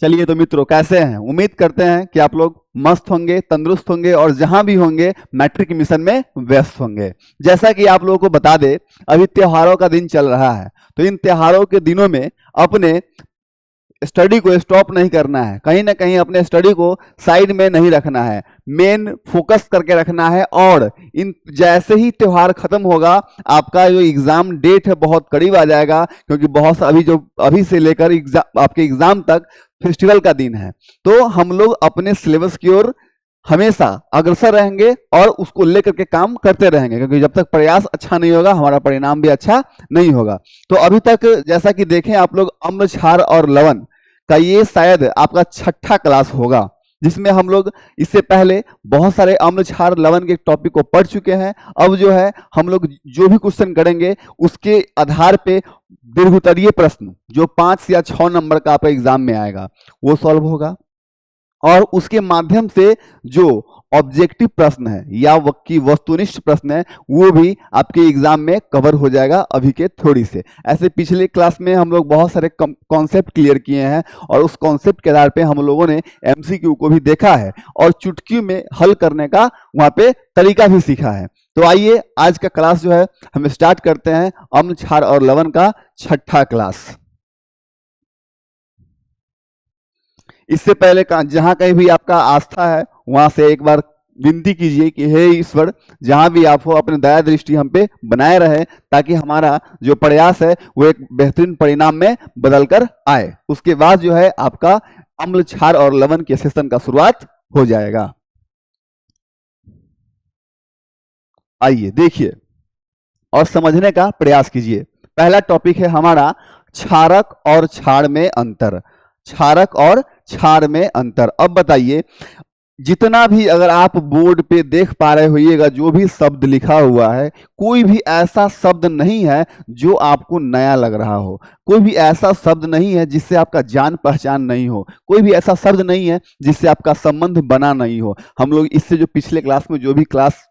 चलिए तो मित्रों, कैसे हैं? उम्मीद करते हैं कि आप लोग मस्त होंगे, तंदुरुस्त होंगे और जहां भी होंगे मैट्रिक मिशन में व्यस्त होंगे। जैसा कि आप लोगों को बता दे, अभी त्योहारों का दिन चल रहा है, तो इन त्योहारों के दिनों में अपने स्टडी को स्टॉप नहीं करना है, कहीं ना कहीं अपने स्टडी को साइड में नहीं रखना है, मेन फोकस करके रखना है। और इन जैसे ही त्योहार खत्म होगा, आपका जो एग्जाम डेट है बहुत करीब आ जाएगा, क्योंकि बहुत अभी से लेकर आपके एग्जाम तक फेस्टिवल का दिन है। तो हम लोग अपने सिलेबस की ओर हमेशा अग्रसर रहेंगे और उसको लेकर के काम करते रहेंगे, क्योंकि जब तक प्रयास अच्छा नहीं होगा, हमारा परिणाम भी अच्छा नहीं होगा। तो अभी तक जैसा कि देखें आप लोग, अम्ल, क्षार और लवण का ये शायद आपका 6ठा क्लास होगा, जिसमें हम लोग इससे पहले बहुत सारे अम्ल, क्षार, लवण के टॉपिक को पढ़ चुके हैं। अब जो है हम लोग जो भी क्वेश्चन करेंगे उसके आधार पे दीर्घोत्तरीय प्रश्न जो 5 या 6 नंबर का आपका एग्जाम में आएगा वो सॉल्व होगा, और उसके माध्यम से जो ऑब्जेक्टिव प्रश्न है या की वस्तुनिष्ठ प्रश्न है वो भी आपके एग्जाम में कवर हो जाएगा अभी के थ्योरी से। ऐसे पिछले क्लास में हम लोग बहुत सारे कॉन्सेप्ट क्लियर किए हैं और उस कॉन्सेप्ट के आधार पे हम लोगों ने एमसीक्यू को भी देखा है और चुटकी में हल करने का वहां पे तरीका भी सीखा है। तो आइए आज का क्लास जो है हम स्टार्ट करते हैं, अम्ल, क्षार और लवण का 6ठा क्लास। इससे पहले जहां कहीं भी आपका आस्था है वहां से एक बार विनती कीजिए कि हे ईश्वर, जहां भी आप हो अपने दया दृष्टि हम पे बनाए रहे, ताकि हमारा जो प्रयास है वो एक बेहतरीन परिणाम में बदल कर आए। उसके बाद जो है आपका अम्ल, क्षार और लवण के सेशन का शुरुआत हो जाएगा। आइए देखिए और समझने का प्रयास कीजिए। पहला टॉपिक है हमारा क्षारक और क्षार में अंतर। क्षारक और क्षार में अंतर। अब बताइए, जितना भी अगर आप बोर्ड पे देख पा रहे होइएगा, जो भी शब्द लिखा हुआ है, कोई भी ऐसा शब्द नहीं है जो आपको नया लग रहा हो, कोई भी ऐसा शब्द नहीं है जिससे आपका जान पहचान नहीं हो, कोई भी ऐसा शब्द नहीं है जिससे आपका संबंध बना नहीं हो। हम लोग इससे जो पिछले क्लास में जो भी क्लास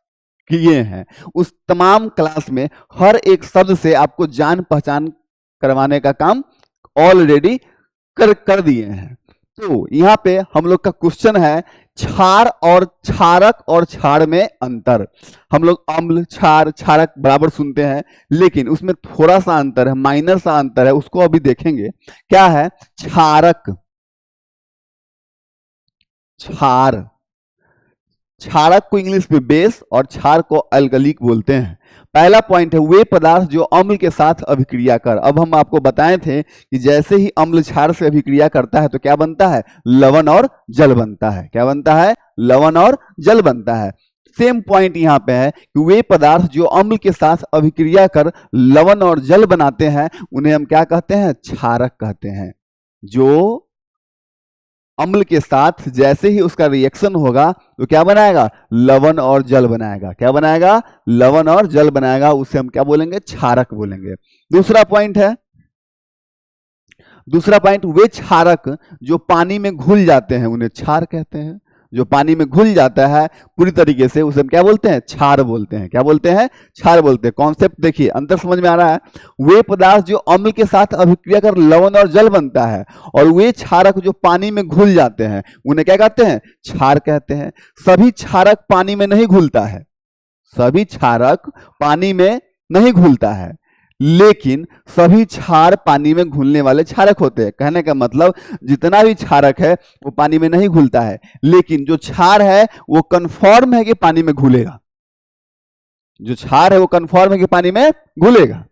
किए हैं उस तमाम क्लास में हर एक शब्द से आपको जान पहचान करवाने का काम ऑलरेडी कर दिए हैं। तो यहाँ पे हम लोग का क्वेश्चन है क्षार और क्षारक और क्षार में अंतर। हम लोग अम्ल, क्षार, क्षारक बराबर सुनते हैं, लेकिन उसमें थोड़ा सा अंतर है, माइनर सा अंतर है, उसको अभी देखेंगे। क्या है क्षारक? क्षार, क्षारक को इंग्लिश में बेस और क्षार को अल्कलिक बोलते हैं। पहला पॉइंट है वे पदार्थ जो अम्ल के साथ अभिक्रिया कर। अब हम आपको बताए थे कि जैसे ही अम्ल क्षार से अभिक्रिया करता है तो क्या बनता है? लवण और जल बनता है। क्या बनता है? लवण और जल बनता है। सेम पॉइंट यहाँ पे है कि वे पदार्थ जो अम्ल के साथ अभिक्रिया कर लवण और जल बनाते हैं उन्हें हम क्या कहते हैं? क्षारक कहते हैं। जो अम्ल के साथ जैसे ही उसका रिएक्शन होगा तो क्या बनाएगा? लवण और जल बनाएगा। क्या बनाएगा? लवण और जल बनाएगा। उसे हम क्या बोलेंगे? क्षारक बोलेंगे। दूसरा पॉइंट है, दूसरा पॉइंट, वे क्षारक जो पानी में घुल जाते हैं उन्हें क्षार कहते हैं। जो पानी में घुल जाता है पूरी तरीके से उसे हम क्या बोलते हैं? क्षार बोलते हैं। क्या बोलते हैं? क्षार बोलते हैं। कॉन्सेप्ट देखिए, अंतर समझ में आ रहा है? वे पदार्थ जो अम्ल के साथ अभिक्रिया कर लवण और जल बनता है, और वे क्षारक जो पानी में घुल जाते हैं उन्हें क्या कहते हैं? क्षार कहते हैं। सभी क्षारक पानी में नहीं घुलता है, सभी क्षारक पानी में नहीं घुलता है, लेकिन सभी क्षार पानी में घुलने वाले क्षारक होते हैं। कहने का मतलब जितना भी क्षारक है वो पानी में नहीं घुलता है, लेकिन जो क्षार है वो कंफर्म है कि पानी में घुलेगा। जो क्षार है वो कंफर्म है कि पानी में घुलेगा।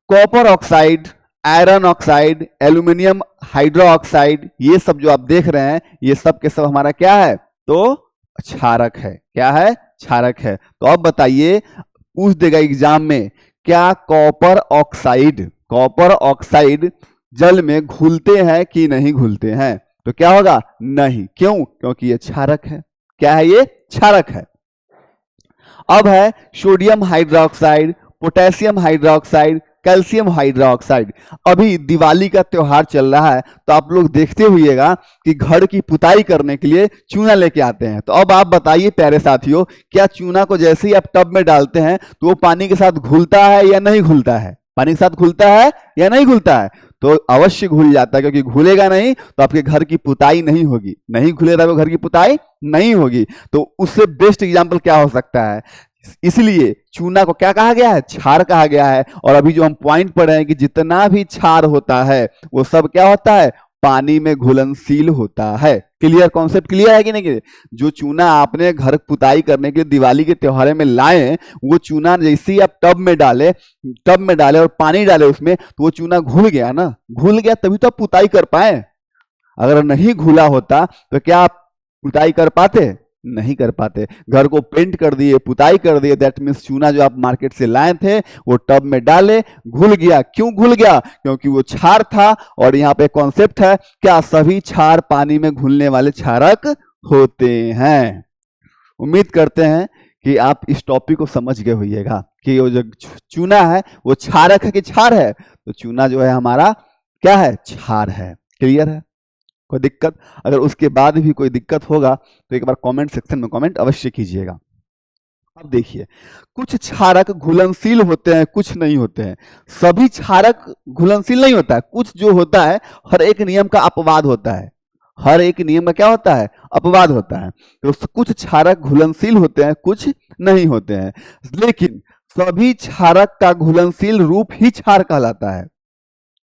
Copper oxide, iron oxide, aluminium hydroxide, ये सब जो आप देख रहे हैं ये सब के सब हमारा क्या है? तो क्षारक है। क्या है? क्षारक है। तो अब बताइए, पूछ देगा एग्जाम में, क्या कॉपर ऑक्साइड, कॉपर ऑक्साइड जल में घुलते हैं कि नहीं घुलते हैं? तो क्या होगा? नहीं। क्यों? क्योंकि ये क्षारक है। क्या है? ये क्षारक है। अब है sodium hydroxide, potassium hydroxide, calcium hydroxide. अभी दिवाली का त्योहार चल रहा है तो आप लोग देखते हुइएगा कि घर की पुताई करने के लिए चूना लेके आते हैं। तो अब आप बताइए प्यारे साथियों, क्या चूना को जैसे ही आप टब में डालते हैं तो वो पानी के साथ घुलता है या नहीं घुलता है? पानी के साथ घुलता है या नहीं घुलता है? तो अवश्य घुल जाता है, क्योंकि घुलेगा नहीं तो आपके घर की पुताई नहीं होगी, नहीं घुलेगा तो घर की पुताई नहीं होगी। तो उससे बेस्ट एग्जाम्पल क्या हो सकता है? इसलिए चूना को क्या कहा गया है? क्षार कहा गया है। और अभी जो हम पॉइंट पढ़े हैं कि जितना भी क्षार होता है वो सब क्या होता है? पानी में घुलनशील होता है। क्लियर? कॉन्सेप्ट क्लियर है कि नहीं? जो चूना आपने घर पुताई करने के दिवाली के त्योहार में लाए, वो चूना जैसे ही आप टब में डाले और पानी डाले उसमें, तो वो चूना घुल गया ना, घुल गया तभी तो आप पुताई कर पाए। अगर नहीं घुला होता तो क्या आप पुताई कर पाते? नहीं कर पाते। घर को पेंट कर दिए, पुताई कर दिए, दैट मीन्स चूना जो आप मार्केट से लाए थे वो टब में डाले, घुल गया। क्यों घुल गया? क्योंकि वो क्षार था। और यहाँ पे कॉन्सेप्ट है क्या? सभी क्षार पानी में घुलने वाले क्षारक होते हैं। उम्मीद करते हैं कि आप इस टॉपिक को समझ गए होइएगा कि वो जो चूना है वो क्षारक है कि क्षार है? तो चूना जो है हमारा क्या है? क्षार है। क्लियर है? कोई दिक्कत? अगर उसके बाद भी कोई दिक्कत होगा तो एक बार कमेंट सेक्शन में कमेंट अवश्य कीजिएगा। अब देखिए, कुछ क्षारक घुलनशील होते हैं, कुछ नहीं होते हैं। सभी क्षारक घुलनशील नहीं होता है। कुछ जो होता है, हर एक नियम का अपवाद होता है। हर एक नियम का क्या होता है? अपवाद होता है। तो कुछ क्षारक घुलनशील होते हैं, कुछ नहीं होते हैं। लेकिन सभी क्षारक का घुलनशील रूप ही क्षार कहलाता है।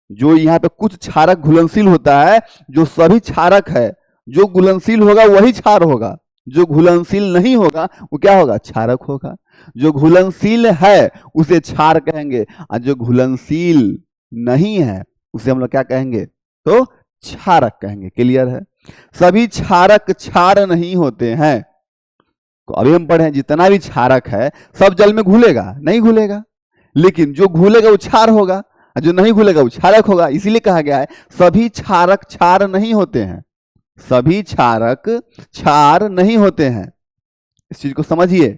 जो यहाँ पे कुछ क्षारक घुलनशील होता है, जो सभी क्षारक है, जो घुलनशील होगा वही क्षार होगा। जो घुलनशील नहीं होगा वो क्या होगा? क्षारक होगा। जो घुलनशील है उसे क्षार कहेंगे, और जो घुलनशील नहीं है उसे हम लोग क्या कहेंगे? तो क्षारक कहेंगे। क्लियर है? सभी क्षारक क्षार नहीं होते हैं। तो अभी हम पढ़े जितना भी क्षारक है सब जल में घुलेगा? नहीं घुलेगा। लेकिन जो घुलेगा वो क्षार होगा, जो नहीं घुलेगा वो क्षारक होगा। इसीलिए कहा गया है सभी क्षारक क्षार नहीं होते हैं। सभी क्षारक क्षार नहीं होते हैं। इस चीज को समझिए।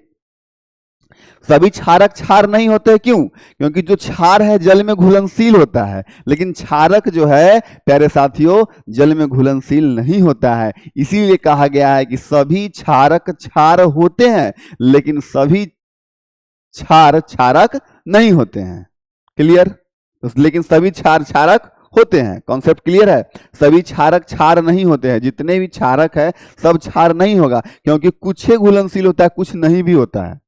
सभी क्षारक क्षार नहीं होते। क्यों? क्योंकि जो क्षार है जल में घुलनशील होता है, लेकिन क्षारक जो है प्यारे साथियों जल में घुलनशील नहीं होता है। इसीलिए कहा गया है कि सभी क्षारक क्षार होते हैं, लेकिन सभी क्षार क्षारक नहीं होते हैं। क्लियर? लेकिन सभी क्षार क्षारक होते हैं। कॉन्सेप्ट क्लियर है? सभी क्षारक क्षार नहीं होते हैं। जितने भी क्षारक है सब क्षार नहीं होगा, क्योंकि कुछ ही घुलनशील होता है, कुछ नहीं भी होता है।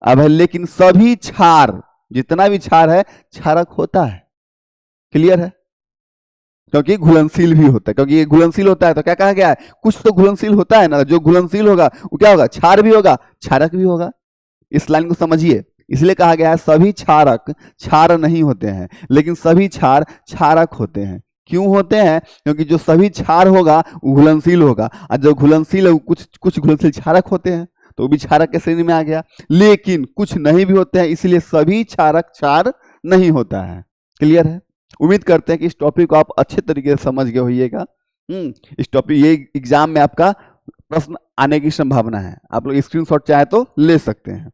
अब है लेकिन सभी क्षार, जितना भी क्षार है क्षारक होता है। क्लियर है? क्योंकि घुलनशील भी होता है। क्योंकि ये घुलनशील होता है तो क्या कहा गया है? कुछ तो घुलनशील होता है ना। जो घुलनशील होगा वो क्या होगा? क्षार भी होगा, क्षारक भी होगा। इस लाइन को समझिए। इसलिए कहा गया है सभी क्षारक क्षार नहीं होते हैं, लेकिन सभी क्षार क्षारक होते हैं। क्यों होते हैं? क्योंकि जो सभी क्षार होगा वो घुलनशील होगा, और जो घुलनशील है वो कुछ घुलनशील क्षारक होते हैं, तो वो भी क्षारक के श्रेणी में आ गया। लेकिन कुछ नहीं भी होते हैं, इसलिए सभी क्षारक क्षार नहीं होता है। क्लियर है? उम्मीद करते हैं कि इस टॉपिक को आप अच्छे तरीके से समझ गए होइएगा। इस टॉपिक ये एग्जाम में आपका प्रश्न आने की संभावना है। आप लोग स्क्रीनशॉट चाहे तो ले सकते हैं।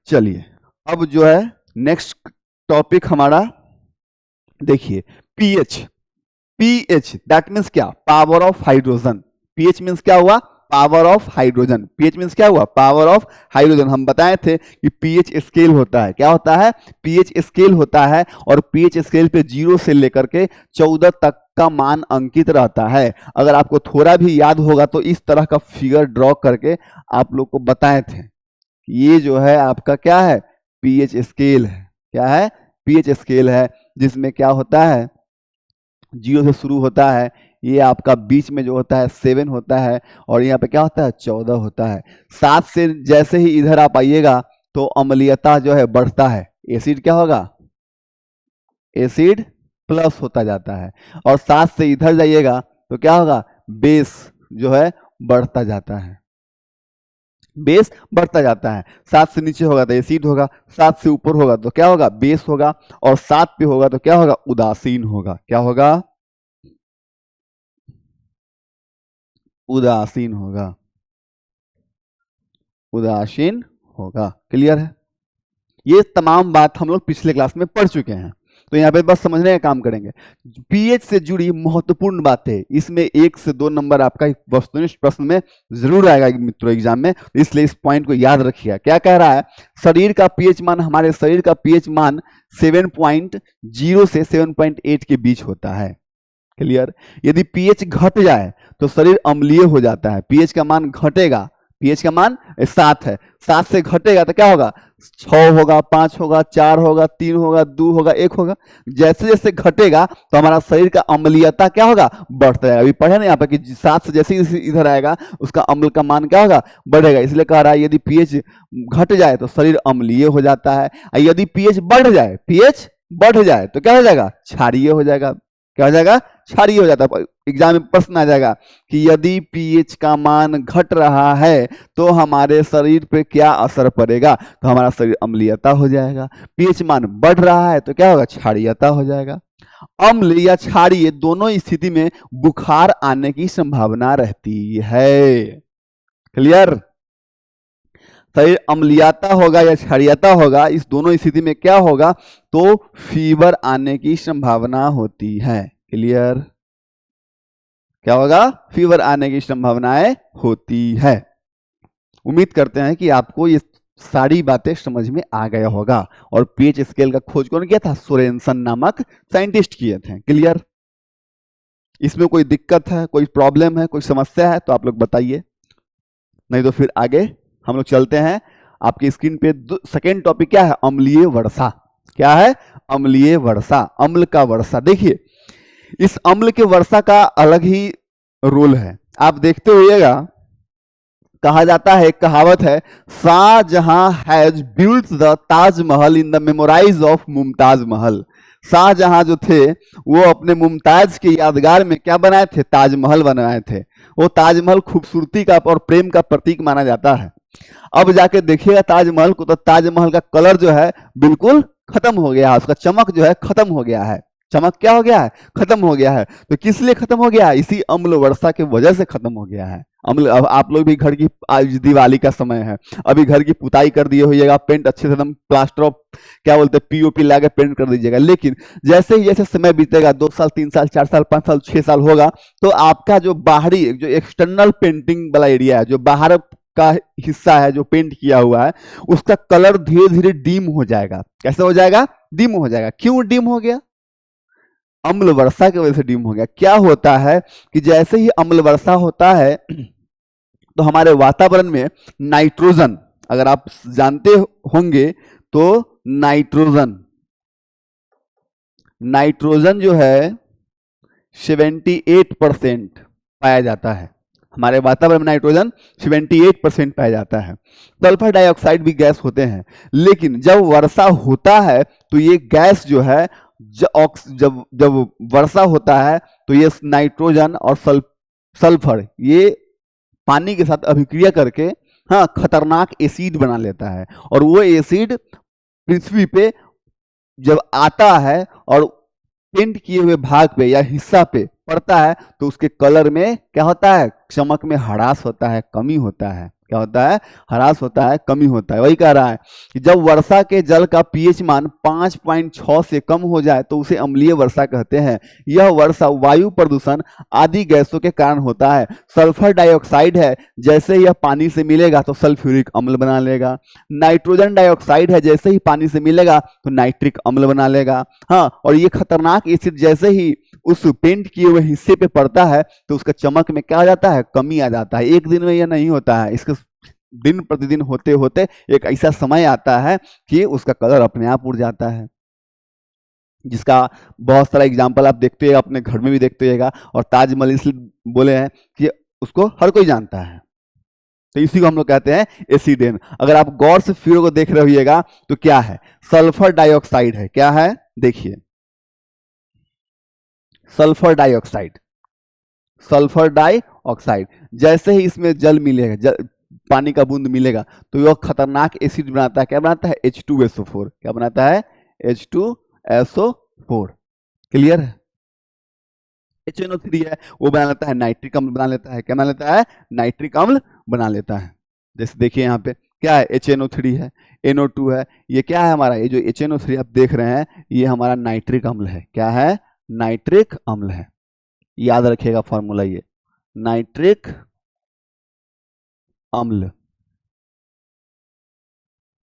चलिए अब जो है नेक्स्ट टॉपिक हमारा देखिए, पीएच। पीएच दैट मीन्स क्या? Power of hydrogen. PH means क्या हुआ? Power of hydrogen. PH means क्या हुआ? Power of hydrogen. हम बताए थे कि पीएच स्केल होता है। क्या होता है? पीएच स्केल होता है, और पीएच स्केल पे 0 से लेकर के 14 तक का मान अंकित रहता है। अगर आपको थोड़ा भी याद होगा तो इस तरह का फिगर ड्रॉ करके आप लोग को बताए थे। ये जो है आपका क्या है? पीएच स्केल है। क्या है? पीएच स्केल है, जिसमें क्या होता है? 0 से शुरू होता है, ये आपका बीच में जो होता है 7 होता है, और यहाँ पे क्या होता है? 14 होता है। 7 से जैसे ही इधर आप आइएगा तो अम्लीयता जो है बढ़ता है। एसिड क्या होगा? एसिड प्लस होता जाता है। और 7 से इधर जाइएगा तो क्या होगा? बेस जो है बढ़ता जाता है। बेस बढ़ता जाता है। 7 से नीचे होगा तो एसिड होगा, 7 से ऊपर होगा तो क्या होगा? बेस होगा, और 7 पे होगा तो क्या होगा? उदासीन होगा। क्या होगा? उदासीन होगा। उदासीन होगा। क्लियर है? ये तमाम बात हम लोग पिछले क्लास में पढ़ चुके हैं। तो यहाँ पे बस समझने का काम करेंगे। पीएच से जुड़ी महत्वपूर्ण बातें, इसमें 1 से 2 नंबर आपका वस्तुनिष्ठ प्रश्न में जरूर आएगा मित्रों एग्जाम में, इसलिए इस पॉइंट को याद रखिएगा। क्या कह रहा है, शरीर का पीएच मान, हमारे शरीर का पीएच मान 7.0 से 7.8 के बीच होता है। क्लियर। यदि पीएच घट जाए तो शरीर अम्लीय हो जाता है। पीएच का मान घटेगा, पीएच का मान 7 है, 7 से घटेगा तो क्या होगा, 6 होगा, 5 होगा, 4 होगा, 3 होगा, 2 होगा, 1 होगा। जैसे जैसे घटेगा तो हमारा शरीर का अम्लीयता क्या होगा, बढ़ता है। अभी पढ़े ना यहाँ पे कि 7 से जैसे इधर आएगा उसका अम्ल का मान क्या होगा, बढ़ेगा। इसलिए कह रहा है यदि पीएच घट जाए तो शरीर अम्लीय हो जाता है, यदि पीएच बढ़ जाए, पीएच बढ़ जाए तो क्या हो जाएगा, क्षारीय हो जाएगा। क्या हो जाएगा, क्षारीय हो जाता है। एग्जाम में प्रश्न आ जाएगा कि यदि पीएच का मान घट रहा है तो हमारे शरीर पे क्या असर पड़ेगा, तो हमारा शरीर अम्लीयता हो जाएगा। पीएच मान बढ़ रहा है तो क्या होगा, क्षारीयता हो जाएगा। अम्ल या क्षारीय दोनों स्थिति में बुखार आने की संभावना रहती है। क्लियर। शरीर अम्लीयता होगा या क्षारीयता होगा, इस दोनों स्थिति में क्या होगा, तो फीवर आने की संभावना होती है। क्लियर। क्या होगा, फीवर आने की संभावनाएं होती है। उम्मीद करते हैं कि आपको ये सारी बातें समझ में आ गया होगा। और पीएच स्केल का खोज कौन किया था, सोरेनसन नामक साइंटिस्ट किए थे। क्लियर। इसमें कोई दिक्कत है, कोई प्रॉब्लम है, कोई समस्या है तो आप लोग बताइए, नहीं तो फिर आगे हम लोग चलते हैं। आपकी स्क्रीन पे सेकेंड टॉपिक क्या है, अम्लीय वर्षा। क्या है, अम्लीय वर्षा, अम्ल का वर्षा। देखिए इस अम्ल के वर्षा का अलग ही रोल है, आप देखते होइएगा। कहा जाता है, एक कहावत है, Shahjahan has built the Taj Mahal in the memorize of Mumtaz Mahal. Shahjahan जो थे वो अपने मुमताज के यादगार में क्या बनाए थे, ताजमहल बनाए थे। वो ताजमहल खूबसूरती का और प्रेम का प्रतीक माना जाता है। अब जाके देखिएगा ताजमहल को, तो ताजमहल का कलर जो है बिल्कुल खत्म हो गया है, उसका चमक जो है खत्म हो गया है। चमक क्या हो गया है, खत्म हो गया है। तो किस लिए खत्म हो गया है, इसी अम्ल वर्षा की वजह से खत्म हो गया है अम्ल। अब आप लोग भी घर की, आज दिवाली का समय है, अभी घर की पुताई कर दिए होइएगा, पेंट अच्छे से एकदम प्लास्टर ऑफ क्या बोलते हैं पीओपी लगा पेंट कर दीजिएगा। लेकिन जैसे ही जैसे समय बीतेगा, 2 साल 3 साल 4 साल 5 साल 6 साल होगा, तो आपका जो बाहरी, जो एक्सटर्नल पेंटिंग वाला एरिया है, जो बाहर का हिस्सा है जो पेंट किया हुआ है, उसका कलर धीरे धीरे डिम हो जाएगा। कैसे हो जाएगा, डिम हो जाएगा। क्यों डिम हो गया, अम्ल वर्षा की वजह से डिम हो गया। क्या होता है कि जैसे ही अम्ल वर्षा होता है तो हमारे वातावरण में नाइट्रोजन, अगर आप जानते होंगे तो नाइट्रोजन जो है 78% पाया जाता है। हमारे वातावरण में नाइट्रोजन 78% पाया जाता है। सल्फर डाइऑक्साइड भी गैस होते हैं, लेकिन जब वर्षा होता है तो ये गैस जो है, जब वर्षा होता है तो ये नाइट्रोजन और सल्फर ये पानी के साथ अभिक्रिया करके हाँ खतरनाक एसिड बना लेता है। और वो एसिड पृथ्वी पे जब आता है और पेंट किए हुए भाग पे या हिस्सा पे पड़ता है तो उसके कलर में क्या होता है, चमक में ह्रास होता है, कमी होता है। क्या होता है, ह्रास होता है, कमी होता है। वही कह रहा है कि जब वर्षा के जल का पीएच मान 5.6 से कम हो जाए तो उसे अम्लीय वर्षा कहते हैं। यह वर्षा वायु प्रदूषण आदि गैसों के कारण होता है। सल्फर डाइऑक्साइड है, जैसे यह पानी से मिलेगा तो सल्फ्यूरिक अम्ल बना लेगा। नाइट्रोजन डाइऑक्साइड है, जैसे ही पानी से मिलेगा तो नाइट्रिक अम्ल बना लेगा। हाँ, और ये खतरनाक एसिड जैसे ही उस पेंट किए हुए हिस्से पे पड़ता है तो उसका चमक में क्या आ जाता है, कमी आ जाता है। एक दिन में यह नहीं होता है, इसके दिन प्रतिदिन होते होते एक ऐसा समय आता है कि उसका कलर अपने आप उड़ जाता है, जिसका बहुत सारा एग्जाम्पल आप देखते हैं, अपने घर में भी देखते होगा। और ताजमहल इसलिए बोले हैं कि उसको हर कोई जानता है, तो इसी को हम लोग कहते हैं एसिडेन। अगर आप गौर से फिर को देख रहे होइएगा तो क्या है, सल्फर डाइऑक्साइड है। क्या है, देखिए सल्फर डाइऑक्साइड, सल्फर डाइऑक्साइड जैसे ही इसमें जल मिलेगा, पानी का बूंद मिलेगा तो यह खतरनाक एसिड बनाता है। क्या बनाता है, H2SO4। क्या बनाता है, H2SO4। क्लियर है। HNO3 है, वो बना लेता है नाइट्रिक अम्ल बना लेता है। क्या बना लेता है, नाइट्रिक अम्ल बना लेता है। जैसे देखिए यहाँ पे क्या है, HNO3 है, NO2 है, ये क्या है हमारा, ये जो HNO3 आप देख रहे हैं ये हमारा नाइट्रिक अम्ल है। क्या है, नाइट्रिक अम्ल है। याद रखिएगा फॉर्मूला ये, नाइट्रिक अम्ल,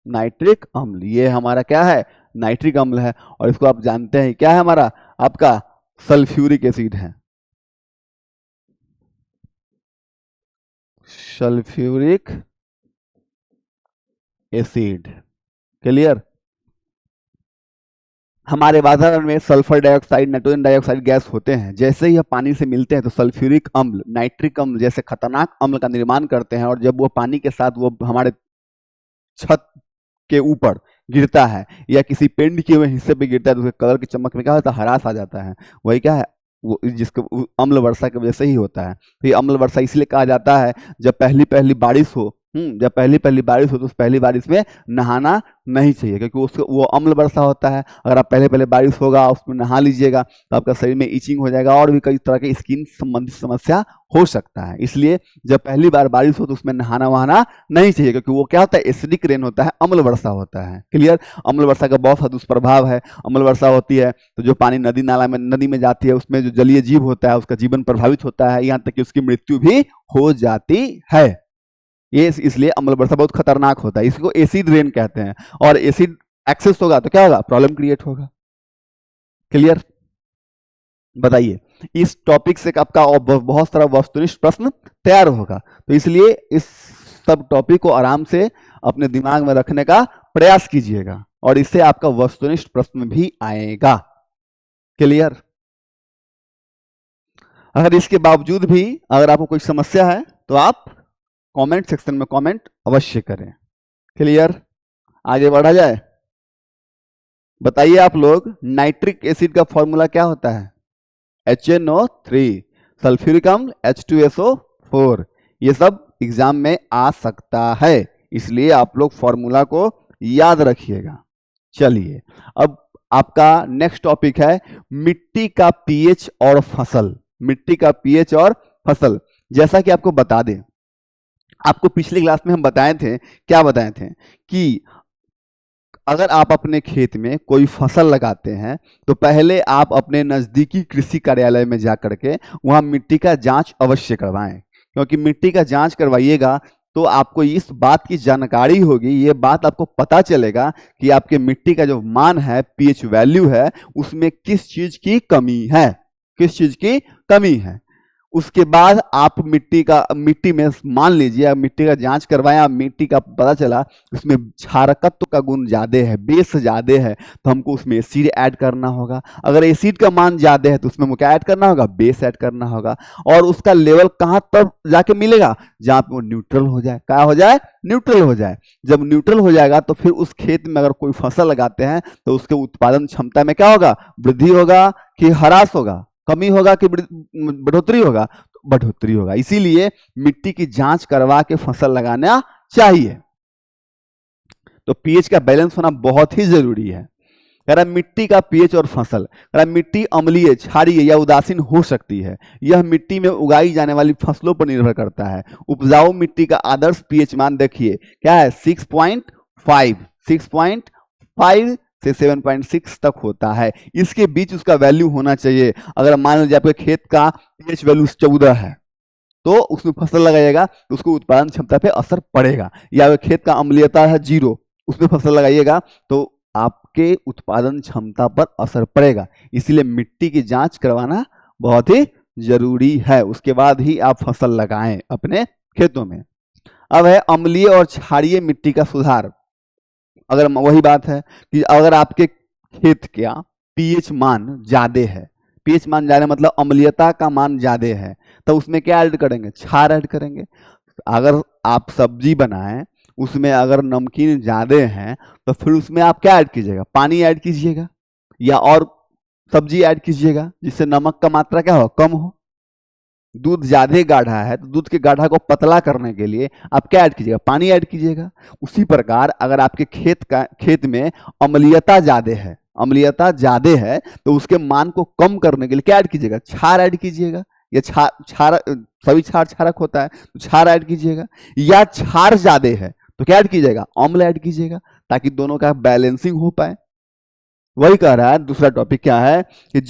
नाइट्रिक अम्ल ये हमारा क्या है, नाइट्रिक अम्ल है। और इसको आप जानते हैं क्या है हमारा, आपका सल्फ्यूरिक एसिड है, सल्फ्यूरिक एसिड। क्लियर। हमारे वातावरण में sulphur dioxide, nitrogen dioxide gas होते हैं, जैसे ही यह पानी से मिलते हैं तो सल्फ्यूरिक अम्ल, नाइट्रिक अम्ल जैसे खतरनाक अम्ल का निर्माण करते हैं। और जब वो पानी के साथ वो हमारे छत के ऊपर गिरता है या किसी पेंट किए हुए हिस्से पे गिरता है तो उसके कलर की चमक में क्या होता है, हरास आ जाता है। वही क्या है, वो जिसको अम्ल वर्षा की वजह से ही होता है। तो ये अम्ल वर्षा इसलिए कहा जाता है जब पहली पहली बारिश हो, जब पहली पहली बारिश हो तो उस पहली बारिश में नहाना नहीं चाहिए, क्योंकि उसको वो अम्ल वर्षा होता है। अगर आप पहले पहले बारिश होगा उसमें नहा लीजिएगा तो आपका शरीर में इचिंग हो जाएगा और भी कई तरह के स्किन संबंधित समस्या हो सकता है। इसलिए जब पहली बार बारिश हो तो उसमें नहाना वहाना नहीं चाहिए, क्योंकि वो क्या होता है, एसिडिक रेन होता है, अम्ल वर्षा होता है। क्लियर। अम्ल वर्षा का बहुत सा दुष्प्रभाव है। अम्ल वर्षा होती है तो जो पानी नदी नाला में, नदी में जाती है उसमें जो जलीय जीव होता है उसका जीवन प्रभावित होता है, यहाँ तक कि उसकी मृत्यु भी हो जाती है। ये इसलिए अम्ल वर्षा बहुत खतरनाक होता है, इसको एसिड रेन कहते हैं। और एसिड एक्सेस होगा तो क्या होगा, प्रॉब्लम क्रिएट होगा। क्लियर। बताइए, इस टॉपिक से आपका बहुत सारा वस्तुनिष्ठ प्रश्न तैयार होगा, तो इसलिए इस सब टॉपिक को आराम से अपने दिमाग में रखने का प्रयास कीजिएगा और इससे आपका वस्तुनिष्ठ प्रश्न भी आएगा। क्लियर। अगर इसके बावजूद भी अगर आपको कोई समस्या है तो आप कमेंट सेक्शन में कमेंट अवश्य करें। क्लियर। आगे बढ़ा जाए। बताइए आप लोग, नाइट्रिक एसिड का फॉर्मूला क्या होता है, HNO3, सल्फ्यूरिक अम्ल H2SO4। ये सब एग्जाम में आ सकता है, इसलिए आप लोग फॉर्मूला को याद रखिएगा। चलिए, अब आपका नेक्स्ट टॉपिक है मिट्टी का पीएच और फसल। मिट्टी का पीएच और फसल, जैसा कि आपको बता दें, आपको पिछली क्लास में हम बताए थे, क्या बताए थे कि अगर आप अपने खेत में कोई फसल लगाते हैं तो पहले आप अपने नजदीकी कृषि कार्यालय में जा करके वहां मिट्टी का जांच अवश्य करवाएं, क्योंकि मिट्टी का जांच करवाइएगा तो आपको इस बात की जानकारी होगी, ये बात आपको पता चलेगा कि आपके मिट्टी का जो मान है, पीएच वैल्यू है, उसमें किस चीज की कमी है, किस चीज की कमी है। उसके बाद आप मिट्टी में मान लीजिए मिट्टी का जांच करवाया, मिट्टी का पता चला उसमें क्षारकत्व का गुण ज्यादा है, बेस ज्यादा है, तो हमको उसमें एसिड ऐड करना होगा। अगर एसिड का मान ज्यादा है तो उसमें क्या ऐड करना होगा, बेस ऐड करना होगा। और उसका लेवल कहां तक जाके मिलेगा, जहां पे वो न्यूट्रल हो जाए। क्या हो जाए, न्यूट्रल हो जाए। जब न्यूट्रल हो जाएगा तो फिर उस खेत में अगर कोई फसल लगाते हैं तो उसके उत्पादन क्षमता में क्या होगा, वृद्धि होगा कि ह्रास होगा, कमी होगा कि बढ़ोतरी होगा, तो बढ़ोतरी होगा। इसीलिए मिट्टी की जांच करवा के फसल लगाना चाहिए। तो पीएच का बैलेंस होना बहुत ही जरूरी है। कह रहा मिट्टी का पीएच और फसल, कह रहा मिट्टी अम्लीय, क्षारीय या उदासीन हो सकती है। यह मिट्टी में उगाई जाने वाली फसलों पर निर्भर करता है। उपजाऊ मिट्टी का आदर्श पीएच मान देखिए क्या है, 6.5 से 7.6 तक होता है। इसके बीच उसका वैल्यू होना चाहिए। अगर मान लीजिए आपके खेत का पीएच वैल्यू 14 है तो उसमें फसल लगाइएगा तो उसको उत्पादन क्षमता पे असर पड़ेगा। या अगर खेत का अम्लीयता है 0, उसमें फसल लगाइएगा तो आपके उत्पादन क्षमता पर असर पड़ेगा। इसीलिए मिट्टी की जांच करवाना बहुत ही जरूरी है, उसके बाद ही आप फसल लगाएं अपने खेतों में। अब है अम्लीय और क्षारीय मिट्टी का सुधार। अगर वही बात है कि अगर आपके खेत का पीएच मान ज्यादा है, पीएच मान ज्यादा मतलब अम्लीयता का मान ज्यादा है, तो उसमें क्या ऐड करेंगे, क्षार ऐड करेंगे। अगर आप सब्जी बनाएं उसमें अगर नमकीन ज्यादा है तो फिर उसमें आप क्या ऐड कीजिएगा, पानी ऐड कीजिएगा या और सब्जी ऐड कीजिएगा, जिससे नमक का मात्रा क्या हो, कम हो। दूध ज्यादा गाढ़ा है तो दूध के गाढ़ा को पतला करने के लिए आप क्या ऐड कीजिएगा, पानी ऐड कीजिएगा। उसी प्रकार अगर आपके खेत में अम्लीयता ज्यादा है, अम्लीयता ज्यादा है तो उसके मान को कम करने के लिए क्या ऐड कीजिएगा, क्षार ऐड कीजिएगा। या सभी क्षार क्षारक होता है तो क्षार ऐड कीजिएगा। या क्षार ज्यादा है तो क्या ऐड कीजिएगा, अम्ल ऐड कीजिएगा, ताकि दोनों का बैलेंसिंग हो पाए। वही कह रहा है। दूसरा टॉपिक क्या है कि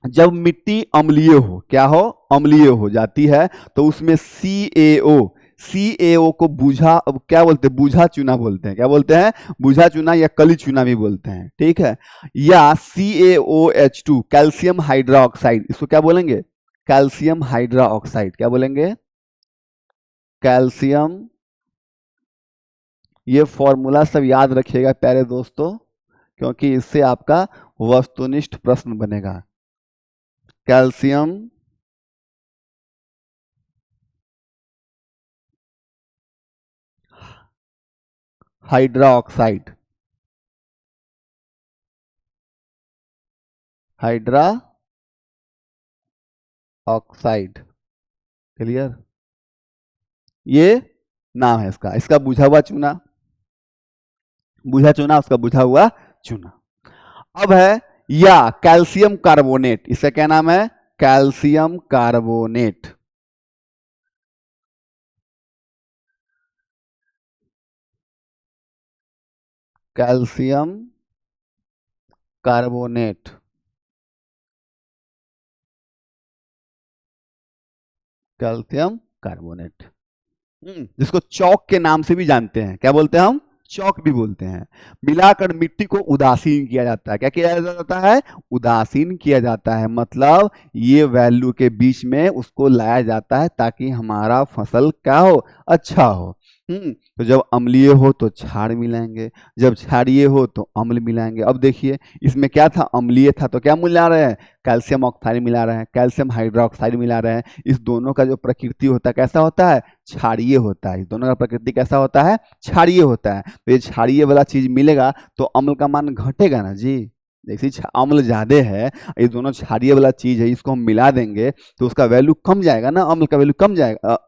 जब मिट्टी अम्लीय हो, क्या हो, अम्लीय हो जाती है, तो उसमें CaO को बूझा, अब क्या बोलते हैं, बूझा चूना बोलते हैं, क्या बोलते हैं, बूझा चूना या कली चूना भी बोलते हैं, ठीक है। या CaOH2 कैल्शियम हाइड्रोक्साइड, इसको क्या बोलेंगे, कैल्शियम हाइड्रोक्साइड, क्या बोलेंगे, कैल्शियम। ये फॉर्मूला सब याद रखिएगा प्यारे दोस्तों, क्योंकि इससे आपका वस्तुनिष्ठ प्रश्न बनेगा। Calcium hydroxide, hydra oxide, clear, ये नाम है इसका, इसका बुझा हुआ चूना, बुझा चूना, उसका बुझा हुआ चूना। अब है या कैल्शियम कार्बोनेट, इसका क्या नाम है, calcium carbonate, calcium carbonate, calcium carbonate, जिसको चौक के नाम से भी जानते हैं, क्या बोलते हैं हम, चौक भी बोलते हैं। मिलाकर मिट्टी को उदासीन किया जाता है, क्या किया जाता है, उदासीन किया जाता है, मतलब ये वैल्यू के बीच में उसको लाया जाता है ताकि हमारा फसल क्या हो, अच्छा हो। तो जब अम्लीय हो तो क्षार मिलाएंगे, जब क्षारीय हो तो अम्ल मिलाएंगे। अब देखिए इसमें क्या था, अम्लीय था तो क्या मिला रहे हैं, कैल्शियम ऑक्साइड मिला रहे हैं, कैल्शियम हाइड्रोक्साइड मिला रहे हैं। इस दोनों का जो प्रकृति होता है कैसा होता है, क्षारीय होता है। इस दोनों का प्रकृति कैसा होता है, क्षारीय होता है। तो ये क्षारीय वाला चीज मिलेगा तो अम्ल का मान घटेगा ना जी, जैसे अम्ल ज्यादा है, ये दोनों क्षारीय वाला चीज है, इसको हम मिला देंगे तो उसका वैल्यू कम जाएगा ना, अम्ल का वैल्यू कम जाएगा,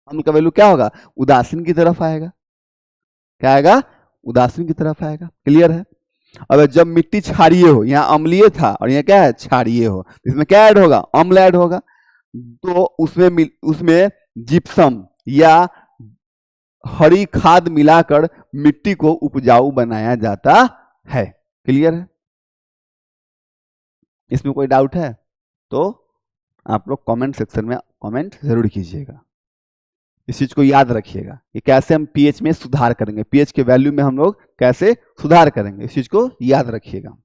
अम्ल का वैल्यू क्या होगा, उदासीन की तरफ आएगा, क्या आएगा, उदासीन की तरफ आएगा, क्लियर है। अब जब मिट्टी क्षारीय हो, यहाँ अम्लीय था और यहाँ क्या है, क्षारीय हो, इसमें क्या ऐड होगा, अम्ल ऐड होगा, तो उसमें जिप्सम या हरी खाद मिलाकर मिट्टी को उपजाऊ बनाया जाता है, क्लियर है। इसमें कोई डाउट है तो आप लोग कमेंट सेक्शन में कमेंट जरूर कीजिएगा। इस चीज को याद रखिएगा कि कैसे हम पीएच में सुधार करेंगे, पीएच के वैल्यू में हम लोग कैसे सुधार करेंगे, इस चीज को याद रखिएगा।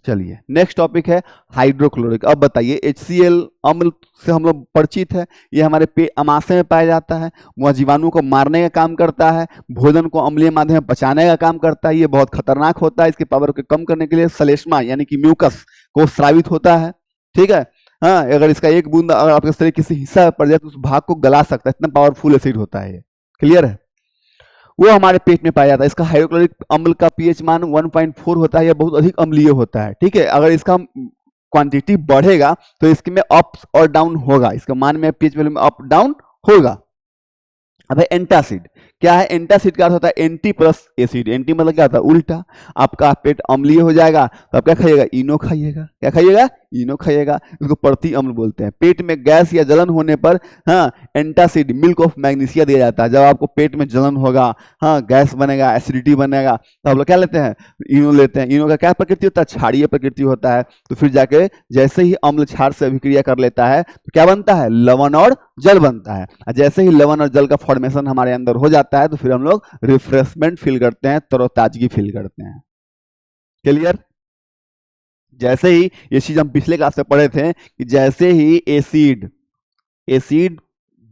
चलिए नेक्स्ट टॉपिक है हाइड्रोक्लोरिक। अब बताइए HCl अम्ल से हम लोग परिचित है, ये हमारे अमाशय में पाया जाता है, वह जीवाणु को मारने का काम करता है, भोजन को अम्लीय माध्यम में पचाने का काम करता है, ये बहुत खतरनाक होता है, इसकी पावर को कम करने के लिए श्लेष्मा यानी कि म्यूकस को स्रावित होता है, ठीक है। हाँ, अगर इसका एक बूंद अगर आपके शरीर किसी हिस्सा पड़ जाए तो उस भाग को गला सकता है, इतना पावरफुल एसिड होता है ये, क्लियर है। वो हमारे पेट में पाया जाता है। इसका हाइड्रोक्लोरिक अम्ल का पीएच मान 1.4 होता है, यह बहुत अधिक अम्लीय होता है, ठीक है। अगर इसका क्वांटिटी बढ़ेगा तो इसके में अप और डाउन होगा, इसका मान में पीएच वैल्यू में अप डाउन होगा। अब है एंटासिड, क्या है, एंटासिड का अर्थ होता है एंटी प्लस एसिड, एंटी मतलब क्या होता है, उल्टा। आपका पेट अम्लीय हो जाएगा तो आप क्या खाइएगा, इनो खाइएगा, क्या खाइएगा, इनो खाइएगा, इसको प्रति अम्ल बोलते हैं। पेट में गैस या जलन होने पर हाँ एंटासिड मिल्क ऑफ मैग्नीशिया दिया जाता है। जब आपको पेट में जलन होगा, हाँ गैस बनेगा, एसिडिटी बनेगा, तो आप लोग क्या लेते हैं, इनो लेते हैं। इनो का क्या प्रकृति होता है, क्षारीय प्रकृति होता है। तो फिर जाके जैसे ही अम्ल क्षार से अभिक्रिया कर लेता है तो क्या बनता है, लवण और जल बनता है। जैसे ही लवण और जल का फॉर्मेशन हमारे अंदर हो जाता है तो फिर हम लोग रिफ्रेशमेंट फील करते हैं, तरोताजगी फील करते हैं, क्लियर। जैसे ही ये चीज हम पिछले क्लास में पढ़े थे कि जैसे ही एसिड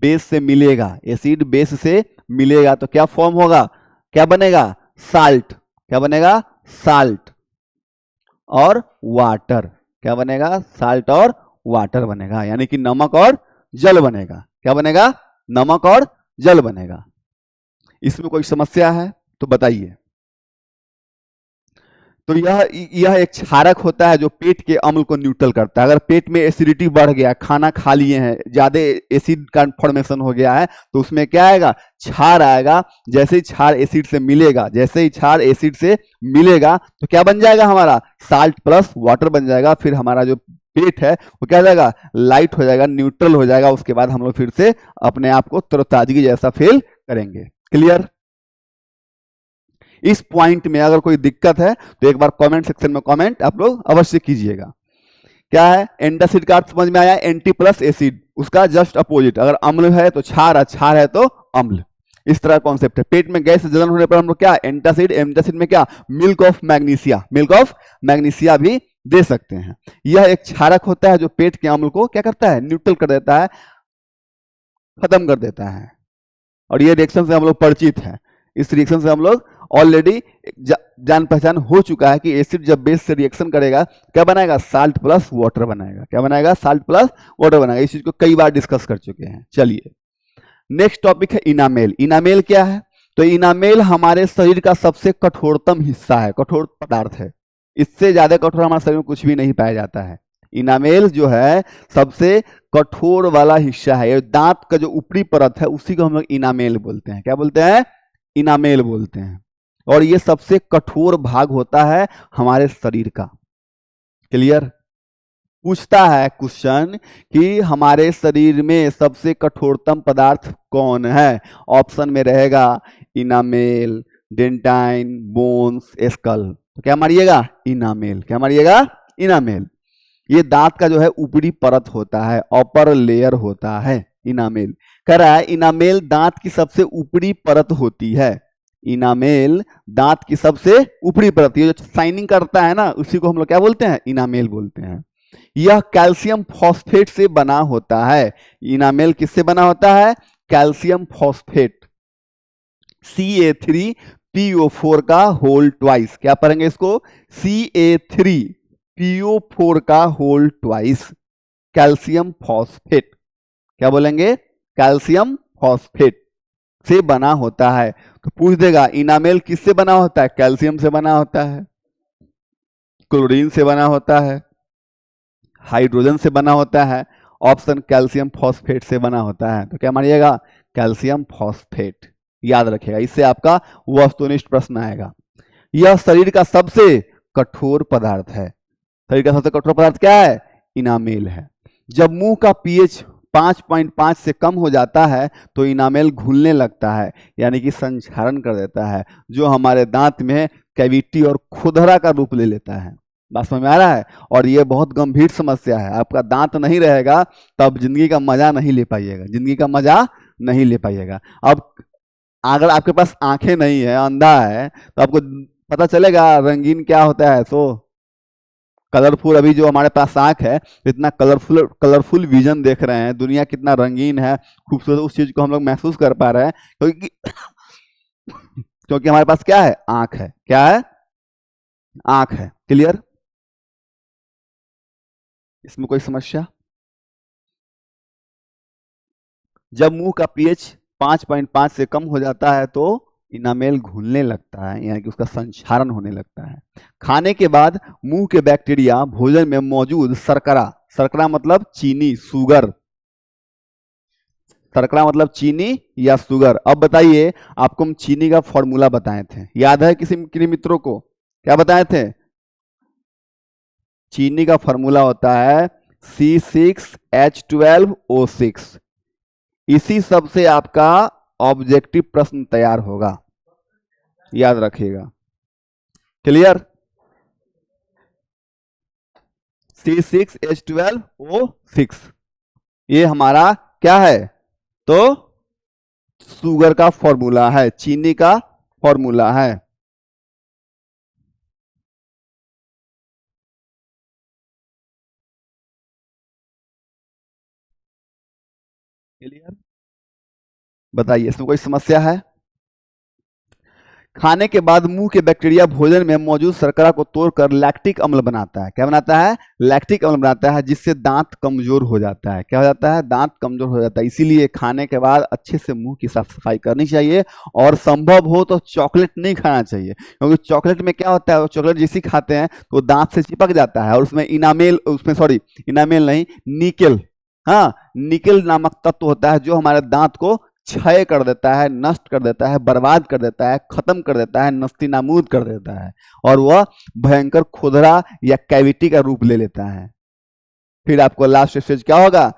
बेस से मिलेगा, एसिड बेस से मिलेगा तो क्या फॉर्म होगा, क्या बनेगा, साल्ट, क्या बनेगा, साल्ट और वाटर, क्या बनेगा, साल्ट और वाटर बनेगा, यानी कि नमक और जल बनेगा। क्या बनेगा, नमक और जल बनेगा। इसमें कोई समस्या है तो बताइए। तो यह एक क्षारक होता है जो पेट के अम्ल को न्यूट्रल करता है। अगर पेट में एसिडिटी बढ़ गया, खाना खा लिए हैं, ज्यादा एसिड का फॉर्मेशन हो गया है तो उसमें क्या आएगा, क्षार आएगा। जैसे ही क्षार एसिड से मिलेगा, जैसे ही क्षार एसिड से मिलेगा तो क्या बन जाएगा, हमारा साल्ट प्लस वाटर बन जाएगा। फिर हमारा जो पेट है वो क्या हो जाएगा, लाइट हो जाएगा, न्यूट्रल हो जाएगा। उसके बाद हम लोग फिर से अपने आप को तरोताजगी जैसा फील करेंगे। क्लियर? इस पॉइंट में अगर कोई दिक्कत है तो एक बार कमेंट सेक्शन में कमेंट आप लोग अवश्य कीजिएगा। क्या है? एंटासिड का अर्थ समझ में आया? एंटी प्लस एसिड, उसका जस्ट अपोजिट। अगर अम्ल है तो क्षार है, क्षार है तो अम्ल। इस तरह कॉन्सेप्ट है। पेट में गैस जलन होने पर हम लोग क्या, एंटासिड, एंटासिड में क्या, milk of magnesia, milk of magnesia भी दे सकते हैं। यह एक क्षारक होता है जो पेट के अम्ल को क्या करता है, न्यूट्रल कर देता है, खत्म कर देता है। और ये रिएक्शन से हम लोग परिचित हैं। इस रिएक्शन से हम लोग ऑलरेडी जान पहचान हो चुका है कि एसिड जब बेस से रिएक्शन करेगा क्या बनाएगा, साल्ट प्लस वाटर बनाएगा। क्या बनाएगा? साल्ट प्लस वाटर बनाएगा। इस चीज को कई बार डिस्कस कर चुके हैं। चलिए नेक्स्ट टॉपिक है इनामेल। इनामेल क्या है? तो इनामेल हमारे शरीर का सबसे कठोरतम हिस्सा है, कठोर पदार्थ है। इससे ज्यादा कठोर हमारे शरीर में कुछ भी नहीं पाया जाता है। इनामेल जो है सबसे कठोर वाला हिस्सा है। ये दांत का जो ऊपरी परत है उसी को हम लोग इनामेल बोलते हैं। क्या बोलते हैं? इनामेल बोलते हैं। और ये सबसे कठोर भाग होता है हमारे शरीर का। क्लियर? पूछता है क्वेश्चन कि हमारे शरीर में सबसे कठोरतम पदार्थ कौन है? ऑप्शन में रहेगा इनामेल, डेंटाइन, बोन्स, स्कल। तो क्या मारिएगा? इनामेल। क्या मारिएगा? इनामेल। ये दांत का जो है ऊपरी परत होता है, अपर लेयर होता है इनामेल। कह रहा है इनामेल दांत की सबसे ऊपरी परत होती है। इनामेल दांत की सबसे ऊपरी परत, ये जो शाइनिंग करता है ना, उसी को हम लोग क्या बोलते हैं? इनामेल बोलते हैं। यह कैल्शियम फॉस्फेट से बना होता है। इनामेल किससे बना होता है? कैल्शियम फॉस्फेट, Ca3PO4 का होल ट्वाइस। क्या पढ़ेंगे इसको? Ca3PO4 का होल ट्वाइस, कैल्शियम फॉस्फेट। क्या बोलेंगे? कैल्शियम फॉस्फेट से बना होता है। तो पूछ देगा इनामेल किससे बना होता है? कैल्शियम से बना होता है, क्लोरीन से बना होता है, हाइड्रोजन से बना होता है। ऑप्शन कैल्शियम फॉस्फेट से बना होता है। तो क्या मानिएगा? Calcium phosphate. याद रखिएगा, इससे आपका वस्तुनिष्ठ प्रश्न आएगा। यह शरीर का सबसे कठोर पदार्थ है। शरीर का सबसे कठोर पदार्थ क्या है? इनामेल है। जब मुंह का पीएच 5.5 से कम हो जाता है तो इनामेल घुलने लगता है, यानी कि संक्षारण कर देता है, जो हमारे दांत में कैविटी और खुरदरा का रूप ले लेता है। बात समझ में आ रहा है? और ये बहुत गंभीर समस्या है। आपका दांत नहीं रहेगा तब जिंदगी का मजा नहीं ले पाइएगा, जिंदगी का मजा नहीं ले पाइएगा। अब अगर आपके पास आंखें नहीं है, अंधा है, तो आपको पता चलेगा रंगीन क्या होता है। सो कलरफुल, अभी जो हमारे पास आंख है इतना कलरफुल विजन देख रहे हैं, दुनिया कितना रंगीन है, खूबसूरत, उस चीज को हम लोग महसूस कर पा रहे हैं क्योंकि हमारे पास क्या है? आंख है। क्या है? आंख है। क्लियर? इसमें कोई समस्या? जब मुंह का पीएच 5.5 से कम हो जाता है तो इनामेल घुलने लगता है, यानी कि उसका संक्षारण होने लगता है। खाने के बाद मुंह के बैक्टीरिया भोजन में मौजूद शर्करा, शर्करा मतलब चीनी, शुगर, शर्करा मतलब चीनी या शुगर। अब बताइए, आपको हम चीनी का फॉर्मूला बताए थे, याद है किसी मित्रों को? क्या बताए थे? चीनी का फॉर्मूला होता है C6H12O6। इसी सब से आपका ऑब्जेक्टिव प्रश्न तैयार होगा, याद रखिएगा। क्लियर? C6H12O6 ये हमारा क्या है? तो शुगर का फॉर्मूला है, चीनी का फॉर्मूला है। क्लियर? बताइए, इसमें कोई समस्या है? खाने के बाद मुंह के बैक्टीरिया भोजन में मौजूद शर्करा को तोड़कर लैक्टिक अम्ल बनाता है। क्या बनाता है? लैक्टिक अम्ल बनाता है, जिससे दांत कमजोर हो जाता है। क्या हो जाता है? दांत कमजोर हो जाता है। इसीलिए खाने के बाद अच्छे से मुंह की साफ सफाई करनी चाहिए, और संभव हो तो चॉकलेट नहीं खाना चाहिए, क्योंकि चॉकलेट में क्या होता है, चॉकलेट जैसे खाते हैं तो दांत से चिपक जाता है, और उसमें इनामेल, उसमें सॉरी इनामेल नहीं, निकेल, हाँ निकेल नामक तत्व होता है, जो हमारे दांत को क्षय कर देता है, नष्ट कर देता है, बर्बाद कर देता है, खत्म कर देता है, नस्तीनाबूद कर देता है, और वह भयंकर खुरदरा या कैविटी का रूप ले लेता है। फिर आपको लास्ट स्टेज क्या होगा?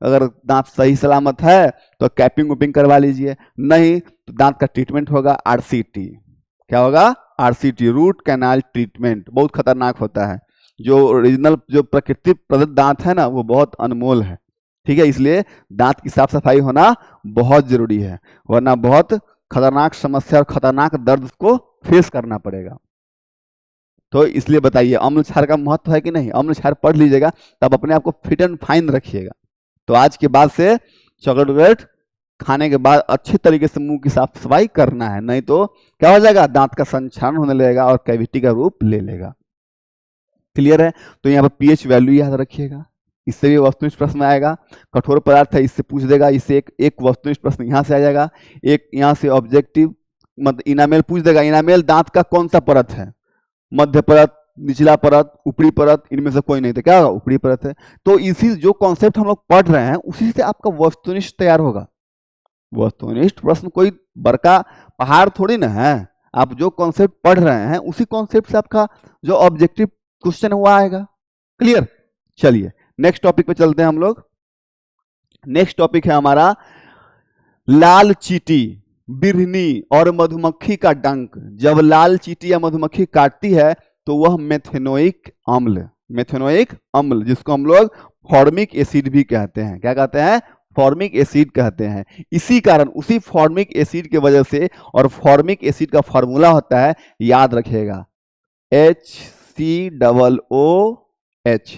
अगर दांत सही सलामत है तो कैपिंग वुपिंग करवा लीजिए, नहीं तो दांत का ट्रीटमेंट होगा आरसीटी। क्या होगा? RCT, root canal treatment. बहुत खतरनाक होता है। जो ओरिजिनल जो प्रकृति प्रदत्त दांत है ना वो बहुत अनमोल है, ठीक है, इसलिए दांत की साफ सफाई होना बहुत जरूरी है, वरना बहुत खतरनाक समस्या और खतरनाक दर्द को फेस करना पड़ेगा। तो इसलिए बताइए अम्ल क्षार का महत्व है कि नहीं? अम्ल क्षार पढ़ लीजिएगा तब अपने आप को फिट एंड फाइन रखिएगा। तो आज के बाद से चॉकलेट वगैरह खाने के बाद अच्छी तरीके से मुंह की साफ सफाई करना है, नहीं तो क्या हो जाएगा? दांत का संक्षारण होने लगेगा और कैविटी का रूप ले लेगा। क्लियर है? तो यहाँ पर पीएच वैल्यू याद रखिएगा, इससे भी वस्तुनिष्ठ प्रश्न आएगा। कठोर पदार्थ है इससे पूछ देगा, इससे एक वस्तुनिष्ठ प्रश्न यहाँ से आ जाएगा, एक यहाँ से ऑब्जेक्टिव मतलब इनामेल पूछ देगा। इनामेल दांत का कौन सा परत है? मध्य परत, निचला परत, ऊपरी परत, इनमें से कोई नहीं, तो क्या होगा? ऊपरी परत है। तो इसी जो कॉन्सेप्ट हम लोग पढ़ रहे हैं उसी से आपका वस्तुनिष्ठ तैयार होगा। वस्तुनिष्ठ प्रश्न कोई बड़का पहाड़ थोड़ी ना है, आप जो कॉन्सेप्ट पढ़ रहे हैं उसी कॉन्सेप्ट से आपका जो ऑब्जेक्टिव क्वेश्चन हुआ आएगा। क्लियर? चलिए नेक्स्ट टॉपिक पे चलते हैं हम लोग। नेक्स्ट टॉपिक है हमारा लाल चींटी, बिरहनी और मधुमक्खी का डंक। जब लाल चींटी या मधुमक्खी काटती है तो वह मेथेनोइक अम्ल, मेथेनोइक अम्ल जिसको हम लोग फॉर्मिक एसिड भी कहते हैं। क्या कहते हैं? फॉर्मिक एसिड कहते हैं। इसी कारण उसी फॉर्मिक एसिड के वजह से, और फॉर्मिक एसिड का फॉर्मूला होता है, याद रखिएगा, HCOOH।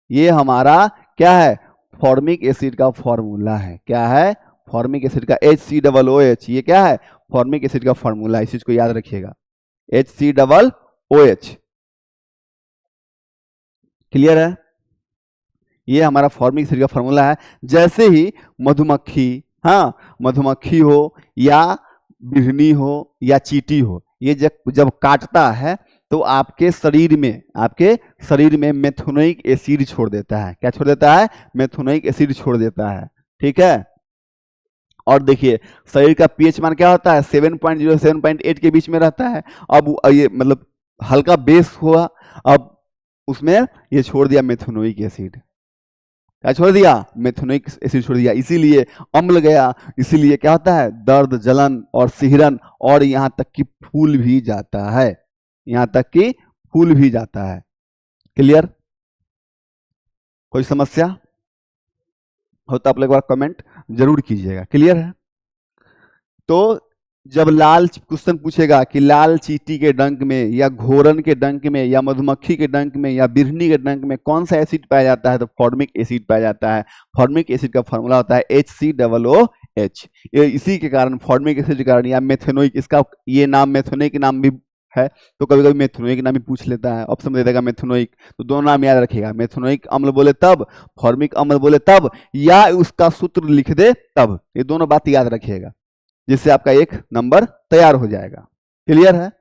ये हमारा क्या है? फॉर्मिक एसिड का फॉर्मूला है। क्या है? फॉर्मिक एसिड का HCOOH। ये क्या है? फॉर्मिक एसिड का फॉर्मूला, इस चीज को याद रखिएगा, HCOOH। क्लियर है? ये हमारा फॉर्मिक एसिड का फॉर्मूला है। जैसे ही मधुमक्खी, हाँ, मधुमक्खी हो या बिरहनी हो या चींटी हो, ये जब काटता है तो आपके शरीर में मेथेनोइक एसिड छोड़ देता है। क्या छोड़ देता है? मेथेनोइक एसिड छोड़ देता है। ठीक है? और देखिए शरीर का पीएच मान क्या होता है? 7.0 7.8 के बीच में रहता है। अब ये मतलब हल्का बेस हुआ, अब उसमें ये छोड़ दिया मेथेनोइक एसिड। क्या छोड़ दिया? मेथेनोइक एसिड छोड़ दिया, इसीलिए अम्ल गया। इसीलिए क्या होता है? दर्द, जलन और सिहरन, और यहां तक कि फूल भी जाता है, यहां तक कि फूल भी जाता है। क्लियर? कोई समस्या हो तो आप लोग एक बार कमेंट जरूर कीजिएगा। क्लियर है? तो जब लाल क्वेश्चन पूछेगा कि लाल चींटी के डंक में या घोरन के डंक में या मधुमक्खी के डंक में या बिरहनी के डंक में कौन सा एसिड पाया जाता है, तो फॉर्मिक एसिड पाया जाता है। फॉर्मिक एसिड का फॉर्मूला होता है HCOOH। इसी के कारण, फॉर्मिक एसिड के कारण, या मेथेनोइक, इसका ये नाम मेथेनोइक नाम भी है, तो कभी कभी मेथेनोइक नाम भी पूछ लेता है, ऑप्शन दे देगा मेथेनोइक। तो दोनों नाम याद रखिएगा, मेथेनोइक अम्ल बोले तब, फॉर्मिक अम्ल बोले तब, या उसका सूत्र लिख दे तब। ये दोनों बात याद रखिएगा, जिससे आपका एक नंबर तैयार हो जाएगा। क्लियर है?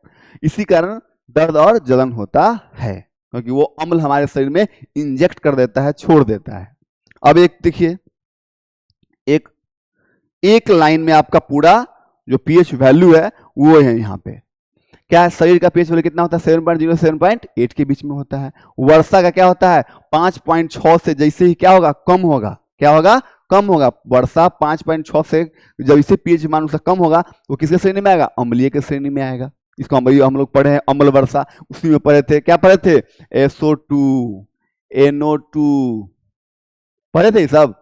इसी कारण दर्द और जलन होता है, क्योंकि वो अम्ल हमारे शरीर में इंजेक्ट कर देता है, छोड़ देता है। अब एक देखिए, एक लाइन में आपका पूरा जो पीएच वैल्यू है वो है। यहाँ पे क्या है? शरीर का पीएच वैल्यू कितना होता है? 7.0 7.8 के बीच में होता है। वर्षा का क्या होता है? 5.6 से जैसे ही क्या होगा? कम होगा। क्या होगा? कम होगा। वर्षा 5.6 से जब इसे पीएच मान उसका कम होगा वो किसके श्रेणी में आएगा? अम्लीय के श्रेणी में आएगा। इसको हम लोग पढ़े हैं अम्ल वर्षा, उसी में पढ़े थे। क्या पढ़े थे? SO2 NO2 पढ़े थे। सब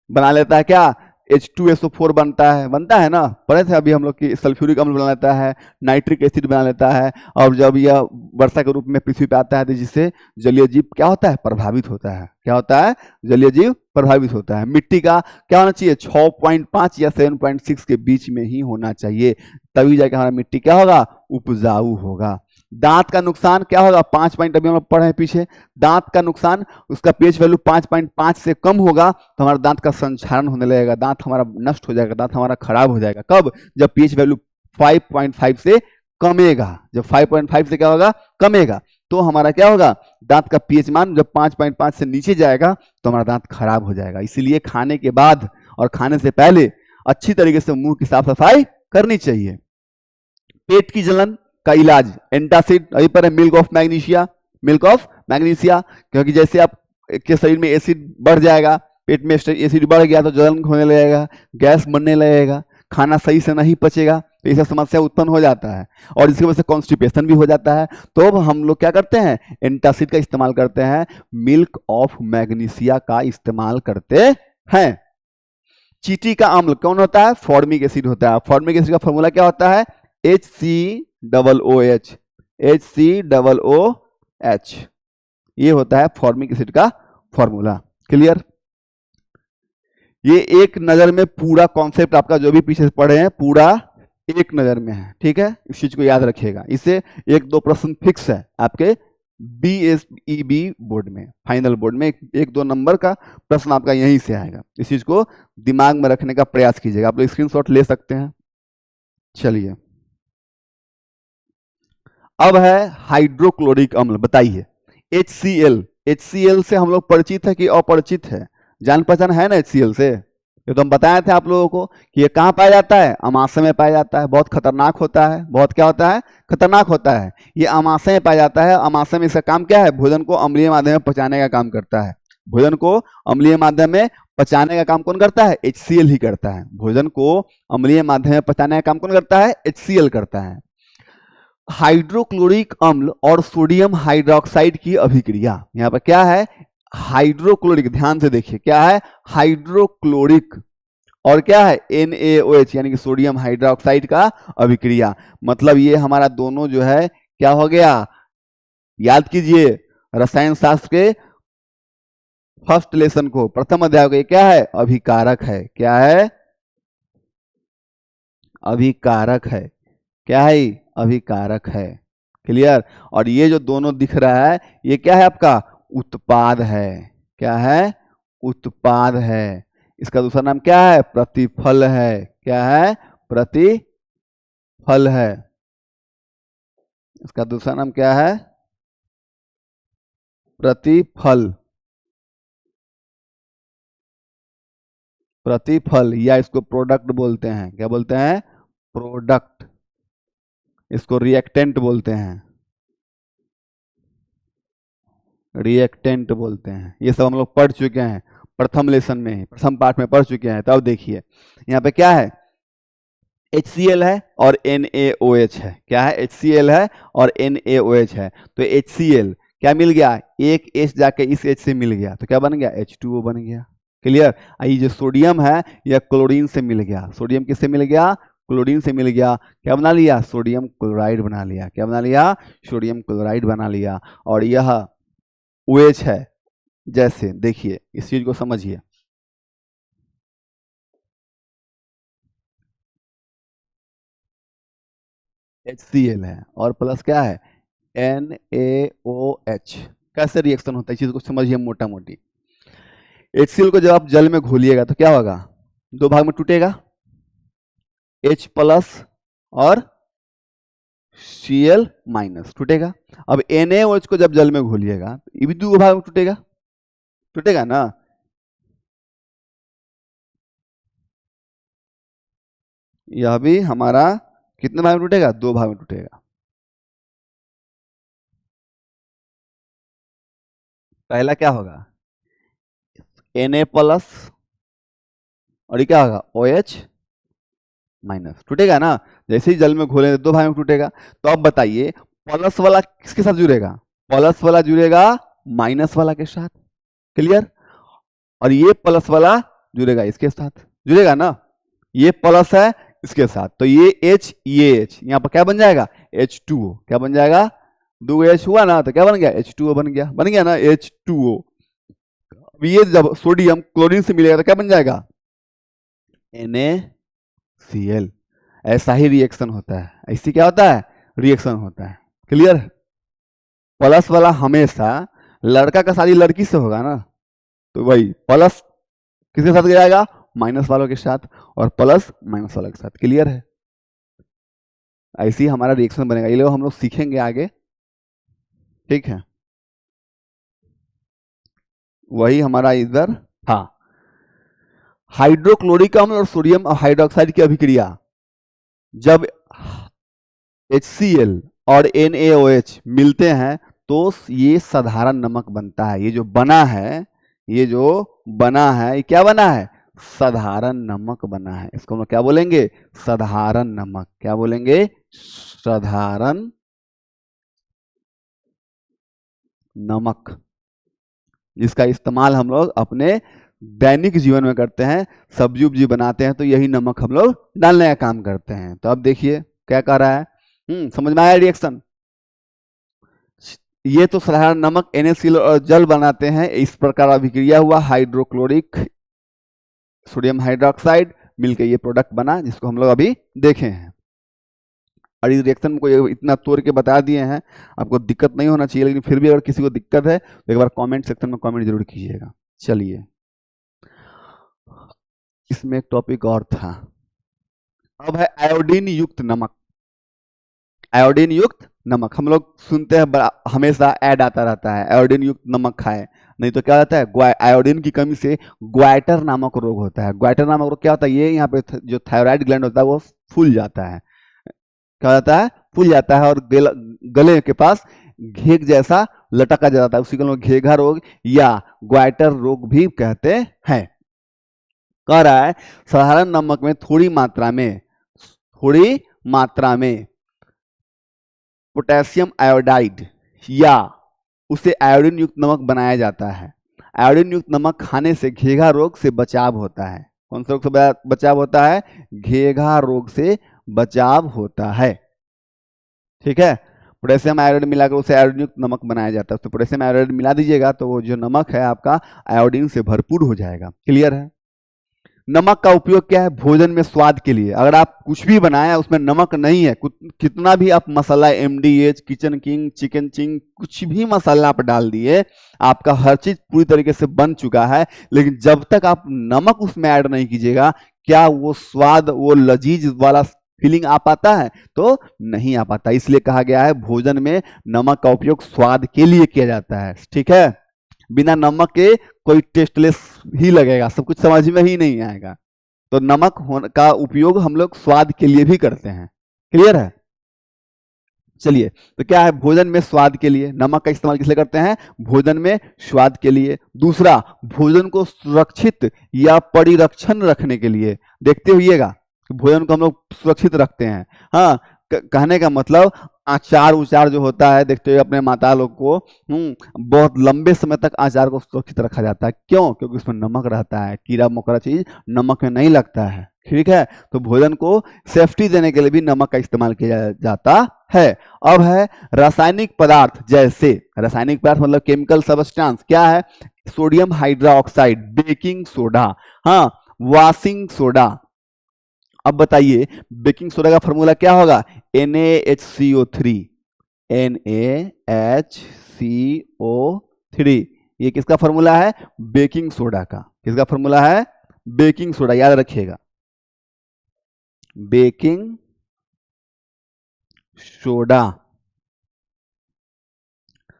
बना लेता है क्या? H2SO4 बनता है ना, पढ़े थे अभी हम लोग की। सल्फ्यूरिक अम्ल बना लेता है, नाइट्रिक एसिड बना लेता है, और जब यह वर्षा के रूप में पृथ्वी पे आता है तो जिससे जलीय जीव क्या होता है? प्रभावित होता है। क्या होता है? जलीय जीव प्रभावित होता है। मिट्टी का क्या होना चाहिए? 6.5 या 7.6 के बीच में ही होना चाहिए, तभी जाके हमारा मिट्टी क्या होगा? उपजाऊ होगा। दांत का नुकसान क्या होगा? 5 पॉइंट अभी हम लोग पढ़े हैं पीछे। दांत का नुकसान, उसका पीएच वैल्यू 5.5 से कम होगा तो हमारा दांत का संक्षारण होने लगेगा, दांत हमारा नष्ट हो जाएगा, दांत हमारा खराब हो जाएगा। कब? जब पीएच वैल्यू 5.5 से कमेगा। जब 5.5 से क्या होगा? कमेगा, तो हमारा क्या होगा? दांत का पीएच मान जब 5.5 से नीचे जाएगा तो हमारा दांत खराब हो जाएगा। इसीलिए खाने के बाद और खाने से पहले अच्छी तरीके से मुंह की साफ सफाई करनी चाहिए। पेट की जलन का इलाज एंटासिड, अभी पर है मिल्क ऑफ मैग्नीशिया, क्योंकि जैसे आप के शरीर में एसिड बढ़ जाएगा, पेट में एसिड बढ़ गया तो जलन होने लगेगा, गैस बनने लगेगा, खाना सही से नहीं पचेगा, तो ये सब समस्या उत्पन्न हो जाता है और इसकी वजह से कॉन्स्टिपेशन भी हो जाता है। तो अब हम लोग क्या करते हैं, एंटासिड का इस्तेमाल करते हैं, मिल्क ऑफ मैग्नीशिया का इस्तेमाल करते हैं। चींटी का अम्ल कौन होता है, फॉर्मिक एसिड होता है। फॉर्मिक एसिड का फॉर्मूला क्या होता है, HCOOH, HCOOH, ये होता है फॉर्मिक एसिड का फॉर्मूला। क्लियर? ये एक नजर में पूरा कॉन्सेप्ट आपका जो भी पीछे पढ़े हैं पूरा एक नजर में है, ठीक है, इस चीज को याद रखिएगा। इससे एक दो प्रश्न फिक्स है आपके BSEB बोर्ड में, फाइनल बोर्ड में एक दो नंबर का प्रश्न आपका यहीं से आएगा। इस चीज को दिमाग में रखने का प्रयास कीजिएगा। आप लोग स्क्रीनशॉट ले सकते हैं। चलिए, अब है हाइड्रोक्लोरिक अम्ल। बताइए, HCl, HCl से हम लोग परिचित है कि अपरिचित है? जान पहचान है ना HCl से? ये तो हम बताए थे आप लोगों को कि ये कहाँ पाया जाता है, अमाशय में पाया जाता है। बहुत खतरनाक होता है, बहुत क्या होता है, खतरनाक होता है। ये अमाशय में पाया जाता है। अमाशय में इसका काम क्या है, भोजन को अम्लीय माध्यम में पचाने का काम करता है। भोजन को अम्लीय माध्यम में पचाने का काम कौन करता है, HCl ही करता है। भोजन को अम्लीय माध्यम में पचाने का काम कौन करता है, HCl करता है। हाइड्रोक्लोरिक अम्ल और सोडियम हाइड्रोक्साइड की अभिक्रिया, यहाँ पर क्या है, हाइड्रोक्लोरिक, ध्यान से देखिए क्या है, हाइड्रोक्लोरिक और क्या है NaOH यानी कि सोडियम हाइड्रोक्साइड का अभिक्रिया। मतलब ये हमारा दोनों जो है क्या हो गया, याद कीजिए रसायन शास्त्र के फर्स्ट लेसन को, प्रथम अध्याय को, क्या है, अभिकारक है। क्या है, अभिकारक है। क्या है, अभिकारक है। क्लियर? और ये जो दोनों दिख रहा है ये क्या है, आपका उत्पाद है। क्या है, उत्पाद है। इसका दूसरा नाम क्या है, प्रतिफल है। क्या है, प्रतिफल है। इसका दूसरा नाम क्या है, प्रतिफल। प्रतिफल या इसको प्रोडक्ट बोलते हैं। क्या बोलते हैं, प्रोडक्ट। इसको रिएक्टेंट बोलते हैं, रिएक्टेंट बोलते हैं। ये सब हम लोग पढ़ चुके हैं प्रथम लेसन में, प्रथम पाठ में पढ़ चुके हैं। तो अब देखिए यहाँ पे क्या है, HCl है और NaOH है। क्या है, HCl है और NaOH है। तो HCl क्या मिल गया, एक H जाके इस H से मिल गया तो क्या बन गया, H2O बन गया। क्लियर? ये जो सोडियम है यह क्लोरीन से मिल गया। सोडियम किससे मिल गया, क्लोरीन से मिल गया। क्या बना लिया, सोडियम क्लोराइड बना लिया। क्या बना लिया, सोडियम क्लोराइड बना लिया। और यह OH है। जैसे देखिए इस चीज को समझिए, HCl है और प्लस क्या है, NaOH। कैसे रिएक्शन होता है इस चीज को समझिए मोटा मोटी। HCl को जब आप जल में घोलिएगा तो क्या होगा, दो भाग में टूटेगा, H प्लस और Cl माइनस टूटेगा। अब NaOH को जब जल में घोलिएगा तो ये भी दो भाग में टूटेगा, टूटेगा ना। यह भी हमारा कितने भाग में टूटेगा, दो भाग में टूटेगा। पहला क्या होगा, Na प्लस और ये क्या होगा, OH माइनस, टूटेगा ना। जैसे ही जल में घोले दो भाग में टूटेगा। तो अब बताइए प्लस वाला किसके साथ जुड़ेगा, प्लस वाला जुड़ेगा माइनस वाला के साथ। क्लियर? और ये प्लस वाला जुड़ेगा इसके साथ, जुड़ेगा ना। ये प्लस है इसके साथ तो ये H ये H, यहाँ पर क्या बन जाएगा, H2O। क्या बन जाएगा, दो H हुआ ना तो क्या बन गया, H2O बन गया, बन गया ना H2O। अब ये जब सोडियम क्लोरीन से मिलेगा तो क्या बन जाएगा, NaCl। ऐसा ही रिएक्शन होता है, ऐसी क्या होता है, रिएक्शन होता है। क्लियर? प्लस वाला हमेशा लड़का का शादी लड़की से होगा ना, तो वही प्लस किसके साथ जाएगा, माइनस वालों के साथ, और प्लस माइनस वालों के साथ। क्लियर है? ऐसे ही हमारा रिएक्शन बनेगा। ये लोग हम लोग सीखेंगे आगे, ठीक है। वही हमारा इधर था, हाइड्रोक्लोरिक अम्ल और सोडियम हाइड्रोक्साइड की अभिक्रिया। जब HCl और NaOH मिलते हैं तो ये साधारण नमक बनता है। ये जो बना है ये जो बना है ये क्या बना है? साधारण नमक बना है। इसको हम लोग क्या बोलेंगे? साधारण नमक। क्या बोलेंगे? साधारण नमक, जिसका इस्तेमाल हम लोग अपने दैनिक जीवन में करते हैं। सब्जी उब्जी बनाते हैं तो यही नमक हम लोग डालने का काम करते हैं। तो अब देखिए क्या कह रहा है, समझ में आया रिएक्शन? ये तो साधारण नमक NaCl और जल बनाते हैं। इस प्रकार अभिक्रिया हुआ, हाइड्रोक्लोरिक सोडियम हाइड्रोक्साइड मिलकर ये प्रोडक्ट बना, जिसको हम लोग अभी देखे हैं। और इस रिएक्शन को इतना तोड़ के बता दिए हैं, आपको दिक्कत नहीं होना चाहिए, लेकिन फिर भी अगर किसी को दिक्कत है तो एक बार कमेंट सेक्शन में कमेंट जरूर कीजिएगा। चलिए, इसमें एक टॉपिक और था। अब है आयोडीन युक्त नमक। आयोडीन युक्त नमक हम लोग सुनते हैं, हमेशा ऐड आता रहता है, आयोडीन युक्त नमक खाएं, नहीं तो क्या होता है, आयोडीन की कमी से ग्वाइटर नामक रोग होता है। ग्वाइटर नामक रोग क्या होता है? ये यहाँ पे जो थायराइड ग्लैंड होता है वो फूल जाता है। क्या होता है? फूल जाता है, और गले के पास घेग जैसा लटका जाता है, उसी को लोग घेघा रोग या ग्वाइटर रोग भी कहते हैं। कह रहा है साधारण नमक में थोड़ी मात्रा में पोटेशियम आयोडाइड या उसे आयोडीन युक्त नमक बनाया जाता है। आयोडीन युक्त नमक खाने से घेघा रोग से बचाव होता है। कौन से रोग से बचाव होता है? घेघा रोग से बचाव होता है। ठीक है, पोटेशियम आयोडाइड मिलाकर उसे आयोडीन युक्त नमक बनाया जाता है। तो पोटेशियम आयोडाइड मिला दीजिएगा तो वो जो नमक है आपका आयोडीन से भरपूर हो जाएगा। क्लियर है? नमक का उपयोग क्या है? भोजन में स्वाद के लिए। अगर आप कुछ भी बनाया उसमें नमक नहीं है, कितना भी आप मसाला MDH, किचन किंग, चिकन चिंग, कुछ भी मसाला आप डाल दिए, आपका हर चीज पूरी तरीके से बन चुका है, लेकिन जब तक आप नमक उसमें ऐड नहीं कीजिएगा, क्या वो स्वाद, वो लजीज वाला फीलिंग आ पाता है? तो नहीं आ पाता। इसलिए कहा गया है भोजन में नमक का उपयोग स्वाद के लिए किया जाता है। ठीक है, बिना नमक के कोई टेस्टलेस ही लगेगा, सब कुछ समझ में ही नहीं आएगा। तो नमक का उपयोग हम लोग स्वाद के लिए भी करते हैं। क्लियर है? चलिए, तो क्या है? भोजन में स्वाद के लिए नमक का इस्तेमाल किस लिए करते हैं? भोजन में स्वाद के लिए। दूसरा, भोजन को सुरक्षित या परिरक्षण रखने के लिए। देखते होइएगा, भोजन को हम लोग सुरक्षित रखते हैं। हाँ, कहने का मतलब अचार उचार जो होता है, देखते हुए अपने माता लोग को, बहुत लंबे समय तक अचार को सुरक्षित रखा जाता है। क्यों? क्योंकि उसमें नमक रहता है, कीड़ा मकोड़ा चीज नमक में नहीं लगता है। ठीक है, तो भोजन को सेफ्टी देने के लिए भी नमक का इस्तेमाल किया जाता है। अब है रासायनिक पदार्थ, जैसे रासायनिक पदार्थ मतलब केमिकल सब्सटेंस। क्या है? सोडियम हाइड्रोक्साइड, बेकिंग सोडा, हाँ, वॉशिंग सोडा। अब बताइए बेकिंग सोडा का फॉर्मूला क्या होगा? NaHCO3। NaHCO3 ये किसका फॉर्मूला है? बेकिंग सोडा का। किसका फॉर्मूला है? बेकिंग सोडा, याद रखिएगा, बेकिंग सोडा।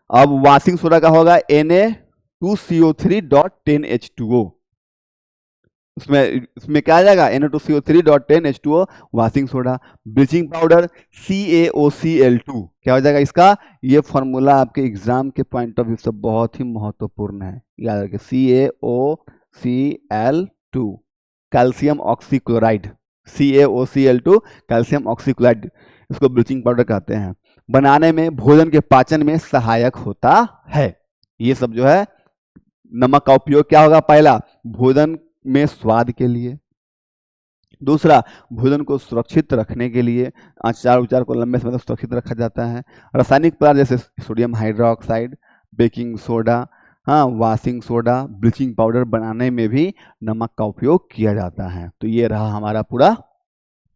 अब वॉशिंग सोडा का होगा Na2CO3.10H2O। उसमें क्या आ जाएगा? Na2CO3.10H2O, washing soda. Bleaching powder CaOCl2, क्या हो जाएगा इसका? ये फॉर्मूला आपके एग्जाम के पॉइंट ऑफ व्यू से बहुत ही महत्वपूर्ण है, याद रखिए, CaOCl2, calcium oxychloride. CaOCl2 calcium oxychloride, इसको ब्लीचिंग पाउडर कहते हैं। बनाने में, भोजन के पाचन में सहायक होता है। ये सब जो है नमक का उपयोग क्या होगा? पहला, भोजन में स्वाद के लिए। दूसरा, भोजन को सुरक्षित रखने के लिए, अचार उचार को लंबे समय तक सुरक्षित रखा जाता है। रासायनिक पदार्थ जैसे सोडियम हाइड्रोक्साइड, बेकिंग सोडा, हाँ, वॉशिंग सोडा, ब्लीचिंग पाउडर बनाने में भी नमक का उपयोग किया जाता है। तो ये रहा हमारा पूरा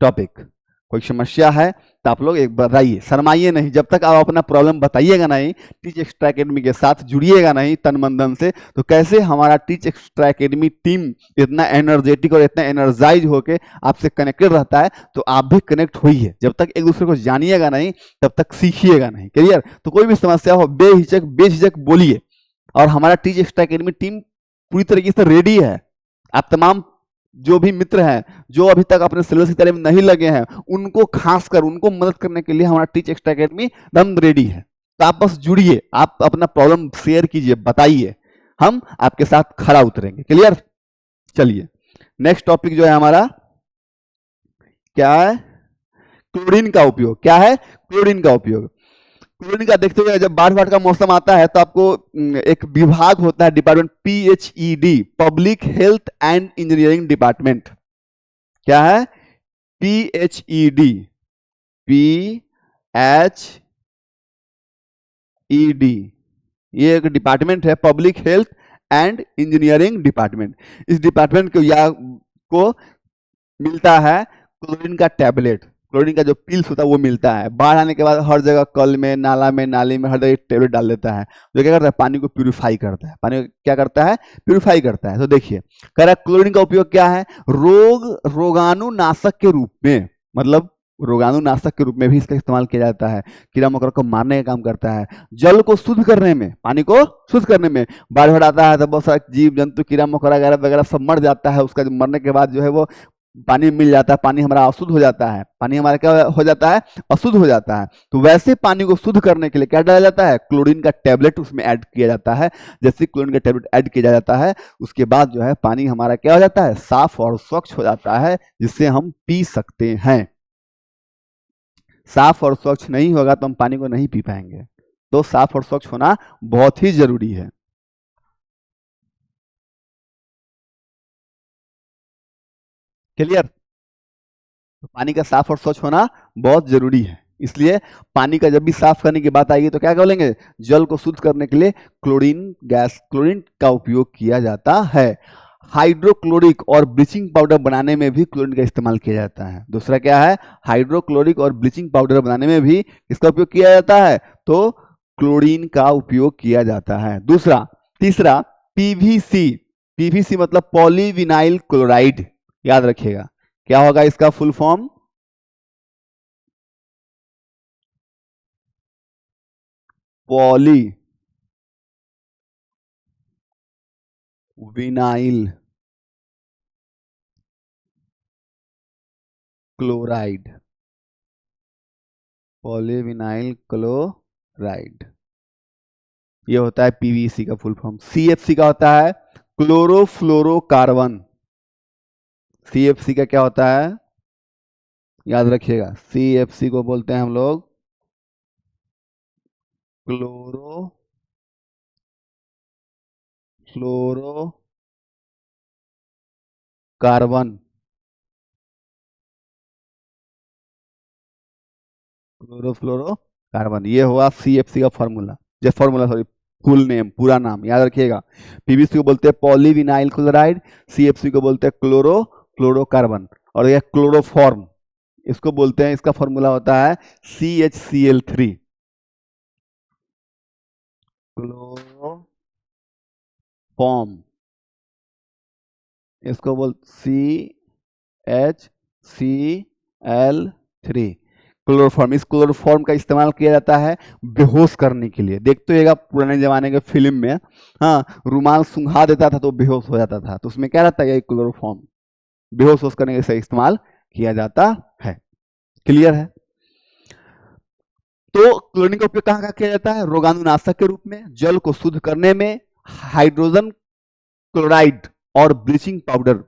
टॉपिक। कोई समस्या है तो आप लोग एक बताइए, शर्माइए नहीं। जब तक आप अपना प्रॉब्लम बताइएगा नहीं, टीच एक्स्ट्रा एकेडमी के साथ जुड़िएगा नहीं तन मन धन से, तो कैसे हमारा टीच एक्स्ट्रा एकेडमी टीम इतना एनर्जेटिक और इतना एनर्जाइज होके आपसे कनेक्टेड रहता है, तो आप भी कनेक्ट होइए। जब तक एक दूसरे को जानिएगा नहीं तब तक सीखिएगा नहीं। क्लियर? तो कोई भी समस्या हो बेझिझक बोलिए, और हमारा टीच एक्स्ट्रा एकेडमी टीम पूरी तरीके से रेडी है। आप तमाम जो भी मित्र हैं जो अभी तक अपने सिलेबस की तैयारी में नहीं लगे हैं, उनको खासकर उनको मदद करने के लिए हमारा टीच एक्स्ट्रा एकेडमी एकदम रेडी है। तो आप बस जुड़िए, आप अपना प्रॉब्लम शेयर कीजिए, बताइए, हम आपके साथ खरा उतरेंगे। क्लियर? चलिए नेक्स्ट टॉपिक जो है हमारा क्या है, क्लोरीन का उपयोग। क्या है? क्लोरीन का उपयोग। क्लोरीन का देखते हुए जब बाढ़ का मौसम आता है तो आपको एक विभाग होता है, department, PHED, public health and engineering department. क्या है? PHED, PHED, ये एक डिपार्टमेंट है, public health and engineering department. इस डिपार्टमेंट को मिलता है क्लोरीन का टैबलेट, क्लोरीन का जो पिल्स होता है वो मिलता है। बाढ़ आने के बाद हर जगह कल में, नाला में, नाली में हर जगह टैबलेट डाल देता है, जो क्या करता है, पानी को प्यूरिफाई करता है। पानी को क्या करता है? प्यूरिफाई करता है। तो देखिए कह रहा है क्लोरीन का उपयोग क्या है, रोगाणुनाशक के रूप में, मतलब रोगाणुनाशक के रूप में भी इसका इस्तेमाल किया जाता है। कीड़ा मकोड़ा को मारने का काम करता है। जल को शुद्ध करने में, पानी को शुद्ध करने में, बाढ़ आता है तो बहुत सारे जीव जंतु, कीड़ा मकोड़ा वगैरह वगैरह सब मर जाता है। उसका मरने के बाद जो है वो पानी मिल जाता है, पानी हमारा अशुद्ध हो जाता है। पानी हमारा क्या हो जाता है? अशुद्ध हो जाता है। तो वैसे पानी को शुद्ध करने के लिए क्या डाला जाता है? क्लोरीन का टैबलेट उसमें ऐड किया जाता है। जैसे क्लोरीन का टैबलेट ऐड किया जाता है उसके बाद जो है पानी हमारा क्या हो जाता है? साफ और स्वच्छ हो जाता है, जिससे हम पी सकते हैं। साफ और स्वच्छ नहीं होगा तो हम पानी को नहीं पी पाएंगे। तो साफ और स्वच्छ होना बहुत ही जरूरी है। क्लियर? तो पानी का साफ और स्वच्छ होना बहुत जरूरी है। इसलिए पानी का जब भी साफ करने की बात आएगी तो क्या बोलेंगे? जल को शुद्ध करने के लिए क्लोरीन गैस, क्लोरीन का उपयोग किया जाता है। हाइड्रोक्लोरिक और ब्लीचिंग पाउडर बनाने में भी क्लोरीन का इस्तेमाल किया जाता है। दूसरा क्या है? हाइड्रोक्लोरिक और ब्लीचिंग पाउडर बनाने में भी इसका उपयोग किया जाता है, तो क्लोरीन का उपयोग किया जाता है। दूसरा, तीसरा, पीवीसी। पीवीसी मतलब पॉलीविनाइल क्लोराइड, याद रखिएगा। क्या होगा इसका full form? Poly vinyl chloride, polyvinyl chloride, ये होता है पीवीसी का फुल फॉर्म। सीएफसी का होता है क्लोरोफ्लोरोकार्बन। सीएफसी का क्या होता है? याद रखिएगा, सीएफसी को बोलते हैं हम लोग क्लोरो फ्लोरो कार्बन। क्लोरोफ्लोरो कार्बन, ये हुआ सीएफसी का फॉर्मूला। जो फॉर्मूला, सॉरी, फुल नेम, पूरा नाम याद रखिएगा। पीवीसी को बोलते हैं पॉलीविनाइल क्लोराइड, सीएफसी को बोलते हैं क्लोरो फ्लोरोकार्बन, और यह क्लोरोफॉर्म इसको बोलते हैं। इसका फॉर्मूला होता है CHCl3। क्लोरोफॉर्म इसको बोल CHCl3, क्लोरोफॉर्म। इस क्लोरोफॉर्म का इस्तेमाल किया जाता है बेहोश करने के लिए। देखते होगा पुराने जमाने के फिल्म में, हाँ, रुमाल सुंघा देता था तो बेहोश हो जाता था, तो उसमें क्या रहता है? क्लोरोफॉर्म। बेहोश होश करने के इस्तेमाल किया जाता है। क्लियर है? तो क्लोरीन का उपयोग कहाँ किया जाता है? रोगाणुनाशक के रूप में, जल को शुद्ध करने में, हाइड्रोजन क्लोराइड और ब्लीचिंग पाउडर,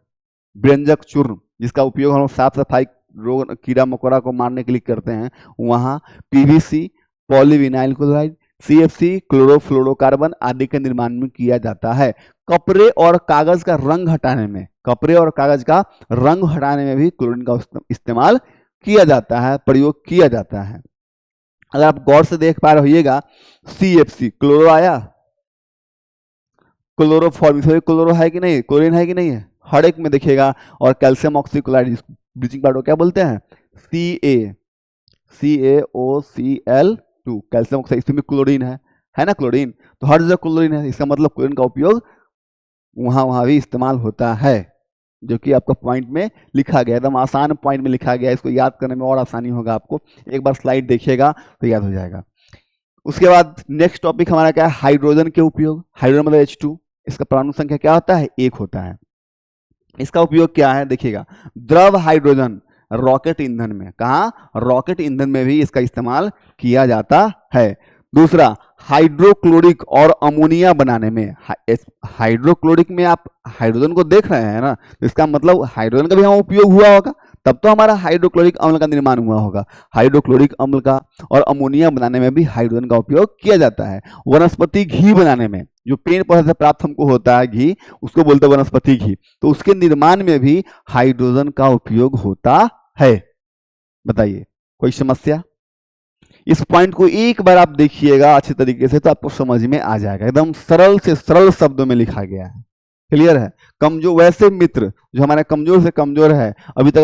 व्यंजक चूर्ण, जिसका उपयोग हम साफ सफाई, रोग, कीड़ा मकोड़ा को मारने के लिए करते हैं, वहां PVC, polyvinyl chloride, CFC, chlorofluorocarbon आदि के निर्माण में किया जाता है। कपड़े और कागज का रंग हटाने में, कपड़े और कागज का रंग हटाने में भी क्लोरीन का इस्तेमाल किया जाता है, प्रयोग किया जाता है। अगर आप गौर से देख पा रहे होइएगा, CFC क्लोरो आया, क्लोरोफॉर्म, क्लोरो है कि नहीं, क्लोरीन है कि नहीं है, हर एक में देखिएगा। और कैल्शियम ऑक्सीक्लोराइड, ब्लीचिंग पाउडर क्या बोलते हैं? CaOCl2, कैल्शियम ऑक्साइड, इसमें क्लोरीन है ना, क्लोरीन। तो हर जगह क्लोरीन है, इसका मतलब क्लोरीन का उपयोग वहां भी इस्तेमाल होता है, जो कि आपका पॉइंट में लिखा गया, एकदम आसान पॉइंट में लिखा गया है। इसको याद करने में और आसानी होगा आपको, एक बार स्लाइड देखिएगा तो याद हो जाएगा। उसके बाद नेक्स्ट टॉपिक हमारा क्या है? हाइड्रोजन के उपयोग। हाइड्रोजन मतलब H2, इसका परमाणु संख्या क्या होता है? 1 होता है। इसका उपयोग क्या है? देखिएगा, द्रव हाइड्रोजन रॉकेट ईंधन में, कहा? रॉकेट ईंधन में भी इसका इस्तेमाल किया जाता है। दूसरा, हाइड्रोक्लोरिक और अमोनिया बनाने में, हाइड्रोक्लोरिक में आप हाइड्रोजन को देख रहे हैं ना, तो इसका मतलब हाइड्रोजन का भी हम उपयोग हुआ होगा, तब तो हमारा हाइड्रोक्लोरिक अम्ल का निर्माण हुआ होगा। हाइड्रोक्लोरिक अम्ल का और अमोनिया बनाने में भी हाइड्रोजन का उपयोग किया जाता है। वनस्पति घी बनाने में, जो पेड़ पौधे से प्राप्त हमको होता है घी, उसको बोलते हैं वनस्पति घी, तो उसके निर्माण में भी हाइड्रोजन का उपयोग होता है। बताइए कोई समस्या? इस पॉइंट को एक बार आप देखिएगा अच्छे तरीके से तो आपको समझ में आ जाएगा, एकदम सरल से सरल शब्दों में लिखा गया है। क्लियर है? कमजोर वैसे मित्र जो हमारे कमजोर से कमजोर है, अभी तक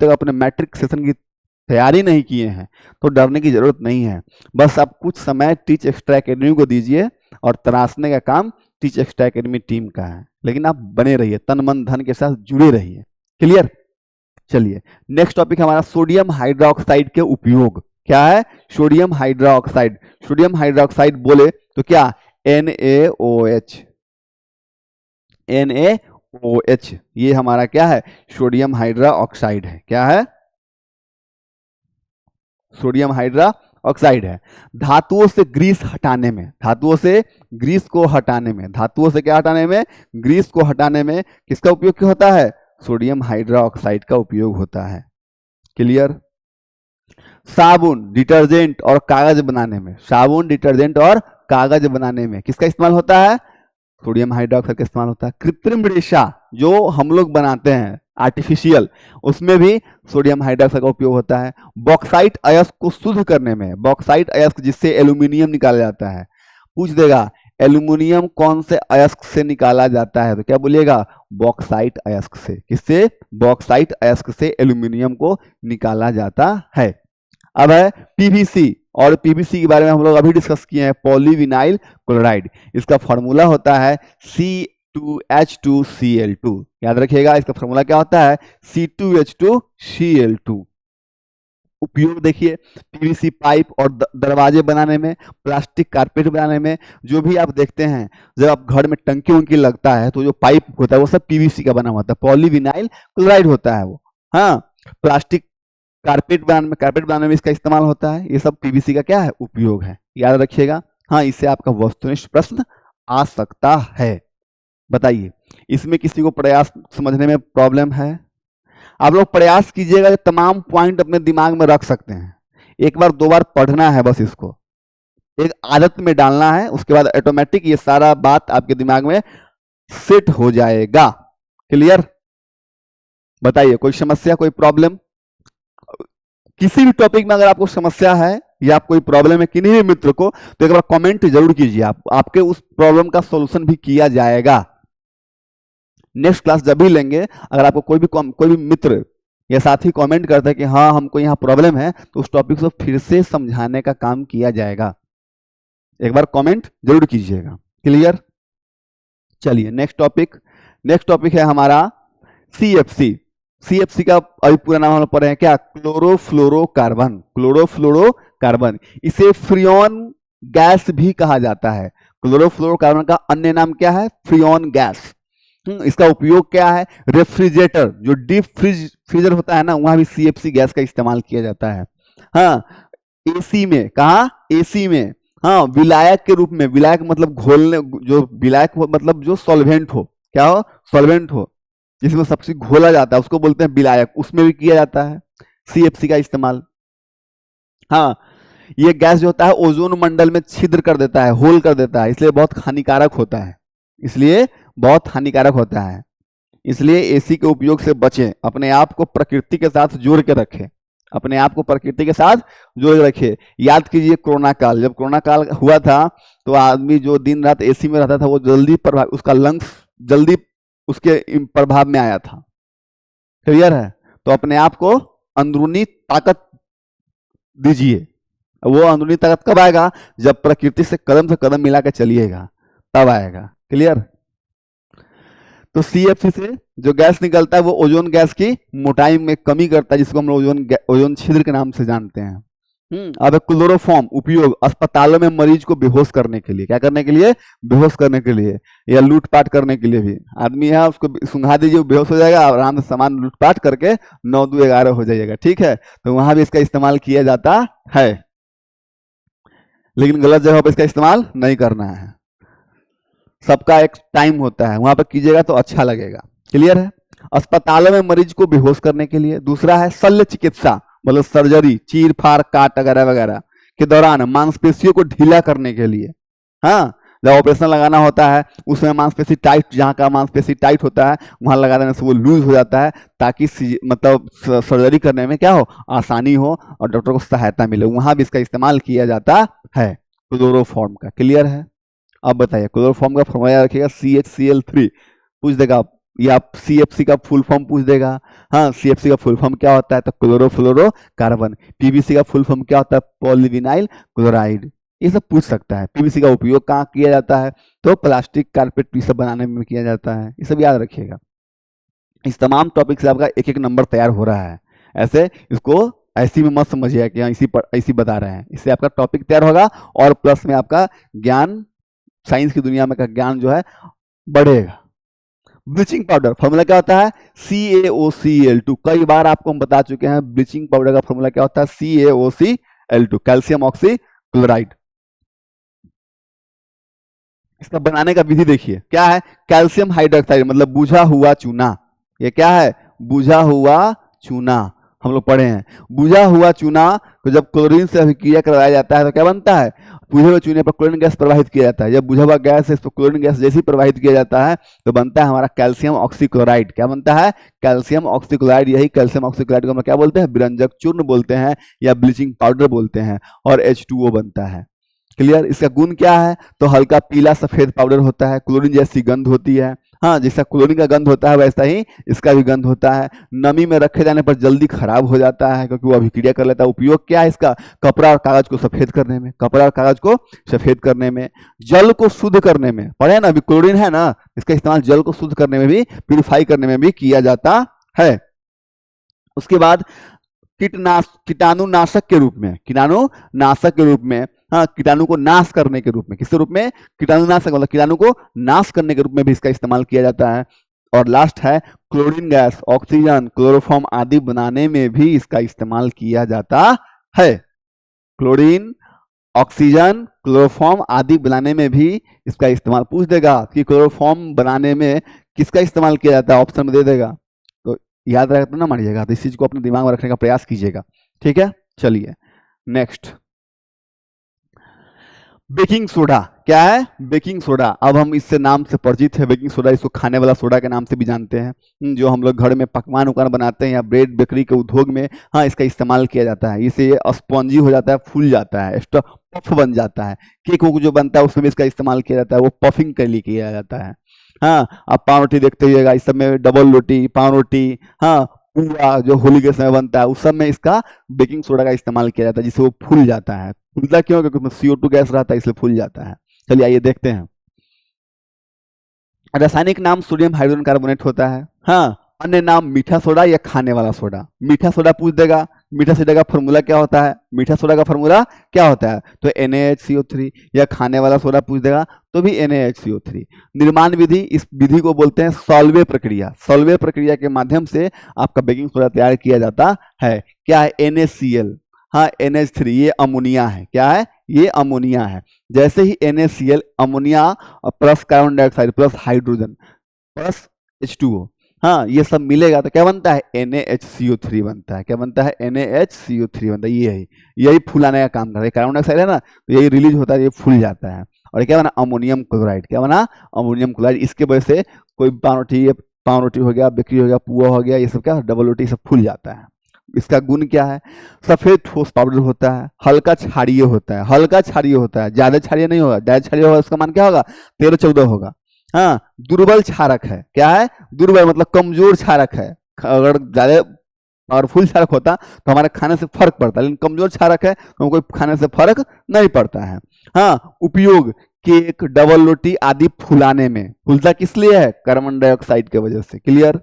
अपने मैट्रिक सेशन की तैयारी नहीं किए हैं, तो डरने की जरूरत नहीं है। बस आप कुछ समय टीच एक्स्ट्रा एकेडमी को दीजिए और तराशने का काम टीच एक्स्ट्रा एकेडमी टीम का है, लेकिन आप बने रहिए, तन मन धन के साथ जुड़े रहिए। क्लियर? चलिए नेक्स्ट टॉपिक हमारा सोडियम हाइड्रोक्साइड के उपयोग। क्या है? Sodium hydroxide. सोडियम हाइड्रोक्साइड बोले तो क्या? NaOH। NaOH ये हमारा क्या है? सोडियम हाइड्रोक्साइड है। क्या है? सोडियम हाइड्रोक्साइड है। धातुओं से ग्रीस हटाने में, धातुओं से ग्रीस को हटाने में, धातुओं से क्या हटाने में? ग्रीस को हटाने में किसका उपयोग होता है? सोडियम हाइड्रोक्साइड का उपयोग होता है। क्लियर? साबुन, डिटर्जेंट और कागज बनाने में, साबुन, डिटर्जेंट और कागज बनाने में किसका इस्तेमाल होता है? सोडियम हाइड्रोक्साइड का इस्तेमाल होता है। कृत्रिम रेशा जो हम लोग बनाते हैं आर्टिफिशियल, उसमें भी सोडियम हाइड्रोक्साइड का उपयोग होता है। बॉक्साइट अयस्क को शुद्ध करने में, बॉक्साइट अयस्क जिससे एल्यूमिनियम निकाला जाता है, पूछ देगा एल्यूमिनियम कौन से अयस्क से निकाला जाता है, तो क्या बोलिएगा? बॉक्साइट अयस्क से। किससे? बॉक्साइट अयस्क से एल्यूमिनियम को निकाला जाता है। अब है पीवीसी, और पीवीसी के बारे में हम लोग अभी डिस्कस किए हैं, पॉलीविनाइल क्लोराइड। इसका फॉर्मूला होता है C2H2Cl2। याद रखिएगा इसका फॉर्मूला क्या होता है? C2H2Cl2। उपयोग देखिए, पीवीसी पाइप और दरवाजे बनाने में, प्लास्टिक कारपेट बनाने में, जो भी आप देखते हैं जब आप घर में टंकी उंकी लगता है तो जो पाइप होता है वो सब पीवीसी का बना होता है, पॉलीविनाइल क्लोराइड होता है वो। हाँ, प्लास्टिक कारपेट बनाने में इसका इस्तेमाल होता है। ये सब पीवीसी का क्या है? उपयोग है। याद रखिएगा। हाँ, इससे आपका वस्तुनिष्ठ प्रश्न आ सकता है। बताइए इसमें किसी को प्रयास समझने में प्रॉब्लम है? आप लोग प्रयास कीजिएगा, तमाम पॉइंट अपने दिमाग में रख सकते हैं। एक बार दो बार पढ़ना है, बस इसको एक आदत में डालना है, उसके बाद ऑटोमेटिक ये सारा बात आपके दिमाग में सेट हो जाएगा। क्लियर? बताइए कोई समस्या, कोई प्रॉब्लम? किसी भी टॉपिक में अगर आपको समस्या है या आप कोई प्रॉब्लम है किन्हीं भी मित्र को, तो एक बार कमेंट जरूर कीजिए, आपके उस प्रॉब्लम का सॉल्यूशन भी किया जाएगा। नेक्स्ट क्लास जब भी लेंगे, अगर आपको कोई भी मित्र या साथी कमेंट करता है कि हाँ हमको यहाँ प्रॉब्लम है, तो उस टॉपिक को फिर से समझाने का काम किया जाएगा। एक बार कमेंट जरूर कीजिएगा। क्लियर? चलिए नेक्स्ट टॉपिक है हमारा CFC। CFC का अभी पूरा नाम हम लोग पढ़े हैं क्या? क्लोरोफ्लोरोकार्बन। क्लोरोफ्लोरोकार्बन, इसे फ्रियोन गैस भी कहा जाता है। क्लोरोफ्लोरोकार्बन का अन्य नाम क्या है? Freon gas. इसका उपयोग क्या है? रेफ्रिजरेटर, जो डीप फ्रीजर होता है ना, वहां भी CFC गैस का इस्तेमाल किया जाता है। हाँ, AC में, कहा? AC में। हाँ, विलायक के रूप में, विलायक मतलब घोलने, जो विलायक मतलब जो सॉल्वेंट हो, क्या हो? सॉल्वेंट हो, जिसमें सब चीज घोला जाता है, उसको बोलते हैं विलायक, उसमें भी किया जाता है CFC का इस्तेमाल। हाँ, ये गैस जो होता है ओजोन मंडल में छिद्र कर देता है, होल कर देता है, इसलिए बहुत हानिकारक होता है, इसलिए बहुत हानिकारक होता है। इसलिए AC के उपयोग से बचें, अपने आप को प्रकृति के साथ जोड़ के रखें, अपने आप को प्रकृति के साथ जोड़ के रखें। याद कीजिए कोरोना काल, जब कोरोना काल हुआ था तो आदमी जो दिन रात AC में रहता था वो जल्दी उसका लंग्स जल्दी उसके प्रभाव में आया था। क्लियर है? तो अपने आप को अंदरूनी ताकत दीजिए। वो अंदरूनी ताकत कब आएगा? जब प्रकृति से कदम मिला के चलिएगा, तब आएगा। क्लियर? तो CFC से जो गैस निकलता है वो ओजोन गैस की मोटाई में कमी करता है, जिसको हम लोग ओजोन छिद्र के नाम से जानते हैं। अब क्लोरोफॉर्म उपयोग अस्पतालों में मरीज को बेहोश करने के लिए, क्या करने के लिए? बेहोश करने के लिए, या लूटपाट करने के लिए भी। आदमी है उसको सुंघा दीजिए, बेहोश हो जाएगा, आराम से सामान लूटपाट करके 9 2 11 हो जाइएगा। ठीक है? तो वहां भी इसका इस्तेमाल किया जाता है। लेकिन गलत जगह पर इसका इस्तेमाल नहीं करना है। सबका एक टाइम होता है, वहां पर कीजिएगा तो अच्छा लगेगा। क्लियर है? अस्पतालों में मरीज को बेहोश करने के लिए। दूसरा है शल्य चिकित्सा, मतलब सर्जरी, चीर फाड़ काट वगैरह वगैरह के दौरान मांसपेशियों को ढीला करने के लिए। हाँ, जब ऑपरेशन लगाना होता है उसमें मांसपेशी टाइट, जहाँ का मांसपेशी टाइट होता है वहां लगा देने से वो लूज हो जाता है, ताकि मतलब सर्जरी करने में क्या हो, आसानी हो और डॉक्टर को सहायता मिले। वहां भी इसका इस्तेमाल किया जाता है क्लोरोफॉर्म का। क्लियर है? अब बताइए, क्लोरोफॉर्म का फॉर्मूला याद रखिएगा CHCl3। पूछ देगा आप, या CFC का फुल फॉर्म पूछ देगा। हाँ, CFC का फुल फॉर्म क्या होता है, तो क्लोरोफ्लोरो कार्बन। PVC का फुल फॉर्म क्या होता है, पॉलीविनाइल क्लोराइड। ये सब पूछ सकता है। PVC का उपयोग कहाँ किया जाता है, तो प्लास्टिक कारपेट ये सब बनाने में किया जाता है। ये सब याद रखिएगा। इस तमाम टॉपिक से आपका एक एक नंबर तैयार हो रहा है। ऐसे इसको ऐसी में मत समझिए कि हाँ इसी बता रहे हैं। इससे आपका टॉपिक तैयार होगा और प्लस में आपका ज्ञान, साइंस की दुनिया में का ज्ञान जो है बढ़ेगा। ब्लीचिंग पाउडर फॉर्मूला क्या होता है, CaOCl2। कई बार आपको हम बता चुके हैं ब्लीचिंग पाउडर का फॉर्मूला क्या होता है, CaOCl2, कैल्शियम ऑक्सीक्लोराइड। इसका बनाने का विधि देखिए क्या है, कैल्शियम हाइड्रोक्साइड मतलब बुझा हुआ चूना। ये क्या है, बुझा हुआ चूना। हम लोग पढ़े हैं बुझा हुआ चूना तो जब क्लोरीन से अभिक्रिया करवाया जाता है तो क्या बनता है, बुझे हुए चूने पर क्लोरीन गैस प्रवाहित किया जाता है। जब बुझा हुआ गैस है इस पर क्लोरीन गैस जैसे ही प्रवाहित किया जाता है तो बनता है हमारा कैल्शियम ऑक्सीक्लोराइड। क्या बनता है, कैल्शियम ऑक्सीक्लोराइड। यही कैल्शियम ऑक्सीक्लोराइड को हम क्या बोलते हैं, विरंजक चूर्ण बोलते हैं या ब्लीचिंग पाउडर बोलते हैं, और H2O बनता है। क्लियर? इसका गुण क्या है, तो हल्का पीला सफेद पाउडर होता है, क्लोरीन जैसी गंध होती है। हाँ, जैसा क्लोरीन का गंध होता है वैसा ही इसका भी गंध होता है। नमी में रखे जाने पर जल्दी खराब हो जाता है क्योंकि वो अभिक्रिया कर लेता है। उपयोग क्या है इसका, कपड़ा और कागज को सफेद करने में, कपड़ा और कागज को सफेद करने में, जल को शुद्ध करने में। पढ़े ना, अभी क्लोरीन है ना, इसका इस्तेमाल जल को शुद्ध करने में भी, प्यूरिफाई करने में भी किया जाता है। उसके बाद कीटाणुनाशक के रूप में, कीटाणुनाशक के रूप में, हाँ, कीटाणु को नाश करने के रूप में। किसके रूप में, कीटाणुनाशक मतलब कीटाणु को नाश करने के रूप में भी इसका इस्तेमाल किया जाता है। और लास्ट है क्लोरीन गैस, ऑक्सीजन, क्लोरोफॉर्म आदि बनाने में भी इसका इस्तेमाल किया जाता है। क्लोरीन, ऑक्सीजन, क्लोरोफॉर्म आदि बनाने में भी इसका इस्तेमाल। पूछ देगा कि क्लोरोफॉर्म बनाने में किसका इस्तेमाल किया जाता है, ऑप्शन में दे देगा तो याद रखना ना मानिएगा, तो इस चीज को अपने दिमाग में रखने का प्रयास कीजिएगा। ठीक है, चलिए नेक्स्ट। बेकिंग सोडा क्या है, बेकिंग सोडा। अब हम इससे नाम से परिचित है, बेकिंग सोडा। इसको खाने वाला सोडा के नाम से भी जानते हैं। जो हम लोग घर में पकवान उकवान बनाते हैं या ब्रेड बेकरी के उद्योग में, हाँ, इसका इस्तेमाल किया जाता है। इससे ये स्पॉन्जी हो जाता है, फूल जाता है, एक्स्ट्रा पफ बन जाता है। केक वोक जो बनता है उसमें भी इसका इस्तेमाल किया जाता है, वो पफिंग के लिए किया जाता है। हाँ, आप पाव रोटी देखते रहिएगा, इस सब में डबल रोटी, पाव रोटी, हाँ, पूरा जो होली के समय बनता है उस सब में इसका बेकिंग सोडा का इस्तेमाल किया जाता है, जिससे वो फूल जाता है। फूलता क्यों, क्योंकि उसमें CO2 गैस रहता है, इसलिए फूल जाता है। चलिए आइए देखते हैं। रासायनिक नाम सोडियम हाइड्रोजन कार्बोनेट होता है। हाँ, अन्य नाम मीठा सोडा या खाने वाला सोडा। मीठा सोडा पूछ देगा, मीठा सोडा का फॉर्मूला क्या होता है, मीठा सोडा का फॉर्मूला क्या होता है, तो NaHCO3। या खाने वाला सोडा पूछ देगा तो भी NaHCO3। निर्माण विधि, इस विधि को बोलते हैं सॉल्वे प्रक्रिया। सॉल्वे प्रक्रिया के माध्यम से आपका बेकिंग सोडा तैयार किया जाता है। क्या है, NaCl, हाँ, NH3, ये अमोनिया है। क्या है, ये अमोनिया है। जैसे ही NaCl, ammonia plus carbon dioxide plus hydrogen plus H2O, हाँ, ये सब मिलेगा तो क्या बनता है, NaHCO3 बनता है। क्या बनता है, NaHCO3 बनता है। यही फुलाने का काम करता है। कार्बन डाइऑक्साइड है ना, तो यही रिलीज होता है, ये फूल जाता है। और क्या बना, अमोनियम क्लोराइड। क्या बना, अमोनियम क्लोराइड। इसके वजह से कोई पाव रोटी हो गया, बेकरी हो गया, पुआ हो गया, ये सब क्या, डबल रोटी, सब फूल जाता है। इसका गुण क्या है, सफेद ठोस पाउडर होता है, हल्का क्षारीय होता है। हल्का क्षारीय होता है, ज्यादा क्षारीय नहीं होगा। ज्यादा क्षारीय होगा उसका मान क्या होगा, 13-14 होगा। हाँ, दुर्बल क्षारक है। क्या है, दुर्बल मतलब कमजोर क्षारक है। अगर ज्यादा पावरफुल क्षारक होता तो हमारे खाने से फर्क पड़ता, लेकिन कमजोर क्षारक है तो कोई खाने से फर्क नहीं पड़ता है। हाँ, उपयोग केक, डबल रोटी आदि फुलाने में। फूलता किस लिए है, कार्बन डाइऑक्साइड के वजह से। क्लियर?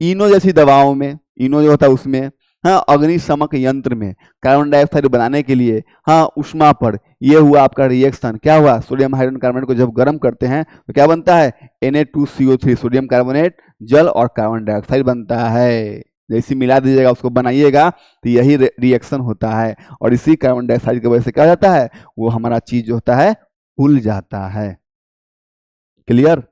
इनो जैसी दवाओं में, इनो जो होता है उसमें, हाँ, अग्निशमक यंत्र में कार्बन डाइऑक्साइड बनाने के लिए, हाँ, उष्मा पर ये हुआ आपका रिएक्शन। क्या हुआ, सोडियम हाइड्रोजन कार्बोनेट को जब गर्म करते हैं तो क्या बनता है, Na2CO3, सोडियम कार्बोनेट, जल और कार्बन डाइऑक्साइड बनता है। जैसे मिला दीजिएगा, उसको बनाइएगा, तो यही रिएक्शन होता है, और इसी कार्बन डाइऑक्साइड की वजह से क्या जाता है, वो हमारा चीज जो होता है फूल जाता है। क्लियर?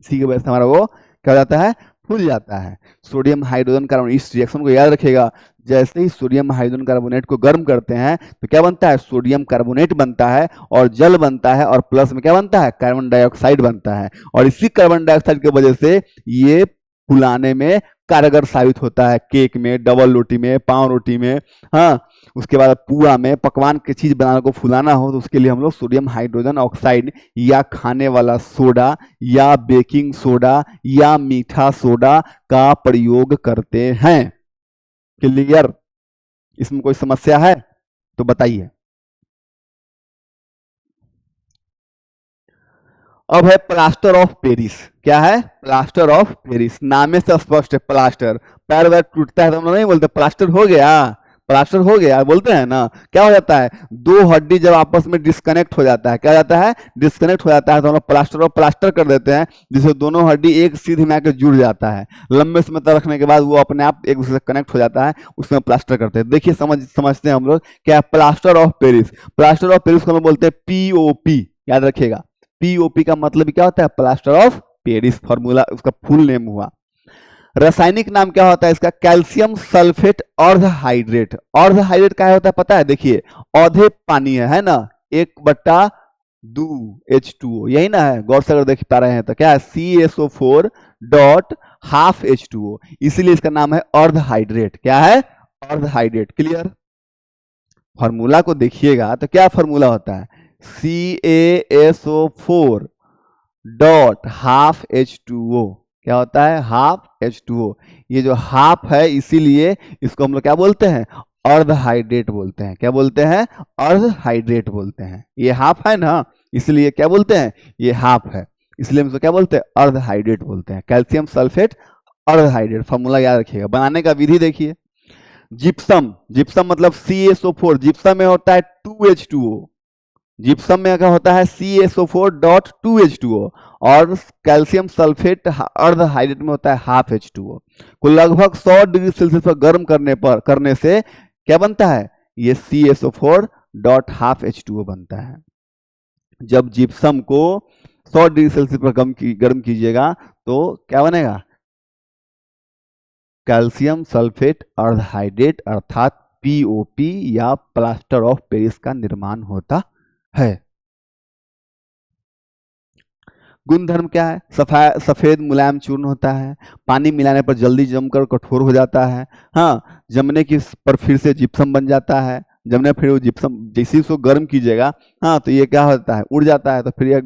इसी की वजह से हमारा वो क्या हो जाता है, फूल जाता है। सोडियम हाइड्रोजन कार्बोनेट, इस रिएक्शन को याद रखिएगा, जैसे ही सोडियम हाइड्रोजन कार्बोनेट को गर्म करते हैं तो क्या बनता है, सोडियम कार्बोनेट बनता है और जल बनता है, और प्लस में क्या बनता है, कार्बन डाइऑक्साइड बनता है, और इसी कार्बन डाइऑक्साइड की वजह से ये फुलाने में कारगर साबित होता है। केक में, डबल रोटी में, पाव रोटी में, हाँ, उसके बाद पुआ में, पकवान की चीज बनाने को फुलाना हो तो उसके लिए हम लोग सोडियम हाइड्रोजन ऑक्साइड या खाने वाला सोडा या बेकिंग सोडा या मीठा सोडा का प्रयोग करते हैं। क्लियर? इसमें कोई समस्या है तो बताइए। अब है प्लास्टर ऑफ पेरिस। क्या है? Plaster of Paris. नाम से स्पष्ट है, प्लास्टर। पैर वैर टूटता है तो हम लोग नहीं बोलते प्लास्टर हो गया, प्लास्टर हो गया बोलते हैं ना। क्या हो जाता है, दो हड्डी जब आपस में डिस्कनेक्ट हो जाता है, क्या हो जाता है, डिस्कनेक्ट हो जाता है, तो हम लोग प्लास्टर ऑफ प्लास्टर कर देते हैं, जिससे दोनों हड्डी एक सीधी में आकर जुड़ जाता है। लंबे समय तक रखने के बाद वो अपने आप एक दूसरे से कनेक्ट हो जाता है, उसमें प्लास्टर करते हैं। देखिए समझते हैं हम लोग क्या, plaster of Paris. Plaster of Paris को हम लोग बोलते हैं पीओपी। याद रखिएगा, पीओपी का मतलब क्या होता है, प्लास्टर ऑफ पेरिस, फॉर्मूला उसका फुल नेम हुआ। रासायनिक नाम क्या होता है इसका, कैल्शियम सल्फेट अर्ध हाइड्रेट। अर्ध हाइड्रेट क्या होता है पता है, देखिए औधे पानी है ना, 1/2 H2O, यही ना है, गौर से अगर देख पा रहे हैं तो क्या है, CaSO4 डॉट हाफ H2O, इसीलिए इसका नाम है अर्ध हाइड्रेट। क्या है, अर्ध हाइड्रेट। क्लियर? फॉर्मूला को देखिएगा तो क्या फॉर्मूला होता है, CaSO4 डॉट हाफ H2O। क्या होता है, हाफ H2O। ये जो हाफ है इसीलिए इसको हम लोग क्या बोलते हैं, अर्ध हाइड्रेट बोलते हैं। क्या बोलते हैं, अर्ध हाइड्रेट बोलते हैं। ये हाफ है ना, इसलिए क्या बोलते हैं, ये हाफ है, इसलिए हम इसको क्या बोलते हैं, अर्ध हाइड्रेट बोलते हैं। कैल्शियम सल्फेट अर्ध हाइड्रेट, फॉर्मूला याद रखिएगा। बनाने का विधि देखिए, जिप्सम, जिप्सम मतलब CaSO4, जिप्सम में होता है 2H2O। जिप्सम में क्या होता है, CaSO4 डॉट 2H2O, और कैल्शियम सल्फेट अर्ध हाइड्रेट में होता है हाफ H2O को लगभग 100 डिग्री सेल्सियस पर गर्म करने से क्या बनता है, ये CaSO4 डॉट हाफ H2O बनता है। जब जिप्सम को 100 डिग्री सेल्सियस पर गर्म कीजिएगा तो क्या बनेगा, कैल्शियम सल्फेट अर्ध हाइड्रेट अर्थात POP या प्लास्टर ऑफ पेरिस का निर्माण होता है। गुणधर्म क्या है, सफेद मुलायम चूर्ण होता है, पानी मिलाने पर जल्दी जमकर कठोर हो जाता है, हाँ, जमने की पर फिर से जिप्सम बन जाता है, जमने फिर वो जिप्सम जैसे ही उसको गर्म कीजिएगा, हाँ, तो ये क्या होता है, उड़ जाता है, तो फिर ये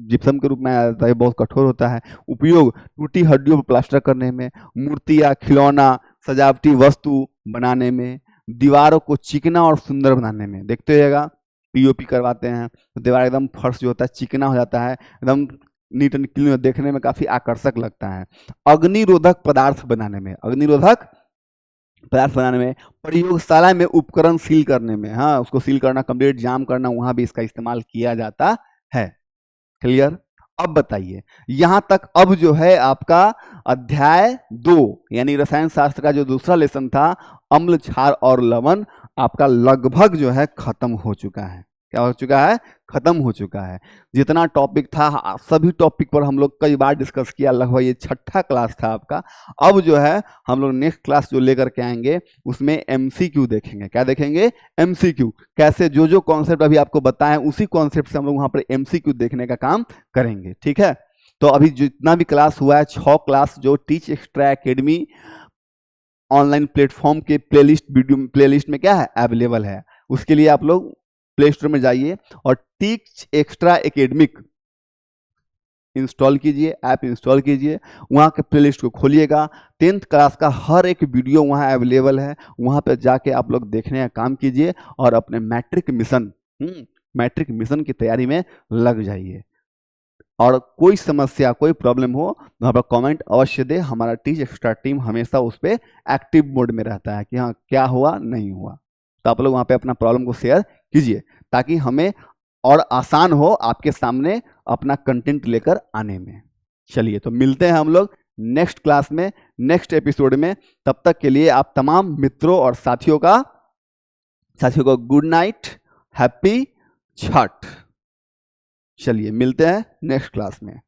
जिप्सम के रूप में आ जाता है, बहुत कठोर होता है। उपयोग टूटी हड्डियों पर प्लास्टर करने में, मूर्ति या खिलौना सजावटी वस्तु बनाने में, दीवारों को चिकना और सुंदर बनाने में। देखते रहिएगा, POP करवाते हैं तो दीवार एकदम फर्श जो होता है चिकना हो जाता है, एकदम नीट एंड क्लीन, देखने में काफी आकर्षक लगता है। अग्निरोधक पदार्थ बनाने में, अग्निरोधक पदार्थ बनाने में, प्रयोगशाला में उपकरण सील करने में, हाँ, उसको सील करना, कंप्लीट जाम करना, वहां भी इसका इस्तेमाल किया जाता है। क्लियर? अब बताइए, यहां तक अब जो है आपका अध्याय 2 यानी रसायन शास्त्र का जो दूसरा लेसन था, अम्ल क्षार और लवण, आपका लगभग जो है खत्म हो चुका है। क्या हो चुका है, खत्म हो चुका है। जितना टॉपिक था सभी टॉपिक पर हम लोग कई बार डिस्कस किया, लगभग ये 6ठा क्लास था आपका। अब जो है हम लोग नेक्स्ट क्लास जो लेकर के आएंगे उसमें MCQ देखेंगे। क्या देखेंगे, MCQ, कैसे जो जो कॉन्सेप्ट अभी आपको बताएं उसी कॉन्सेप्ट से हम लोग वहां पर MCQ देखने का काम करेंगे। ठीक है, तो अभी जितना भी क्लास हुआ है 6 क्लास जो teach extra academy online platform के प्लेलिस्ट में क्या है, अवेलेबल है। उसके लिए आप लोग प्ले स्टोर में जाइए और टीच एक्स्ट्रा एकेडमिक इंस्टॉल कीजिए, ऐप इंस्टॉल कीजिए, वहाँ के प्लेलिस्ट को खोलिएगा। 10th क्लास का हर एक वीडियो वहाँ अवेलेबल है, वहाँ पे जाके आप लोग देखने का काम कीजिए और अपने मैट्रिक मिशन की तैयारी में लग जाइए। और कोई समस्या, कोई प्रॉब्लम हो वहाँ पर कमेंट अवश्य दे, हमारा टीच एक्स्ट्रा टीम हमेशा उस पर एक्टिव मोड में रहता है कि हाँ क्या हुआ नहीं हुआ। तो आप लोग वहाँ पे अपना प्रॉब्लम को शेयर कीजिए ताकि हमें और आसान हो आपके सामने अपना कंटेंट लेकर आने में। चलिए, तो मिलते हैं हम लोग नेक्स्ट क्लास में, नेक्स्ट एपिसोड में। तब तक के लिए आप तमाम मित्रों और साथियों को गुड नाइट, हैप्पी छठ। चलिए मिलते हैं नेक्स्ट क्लास में।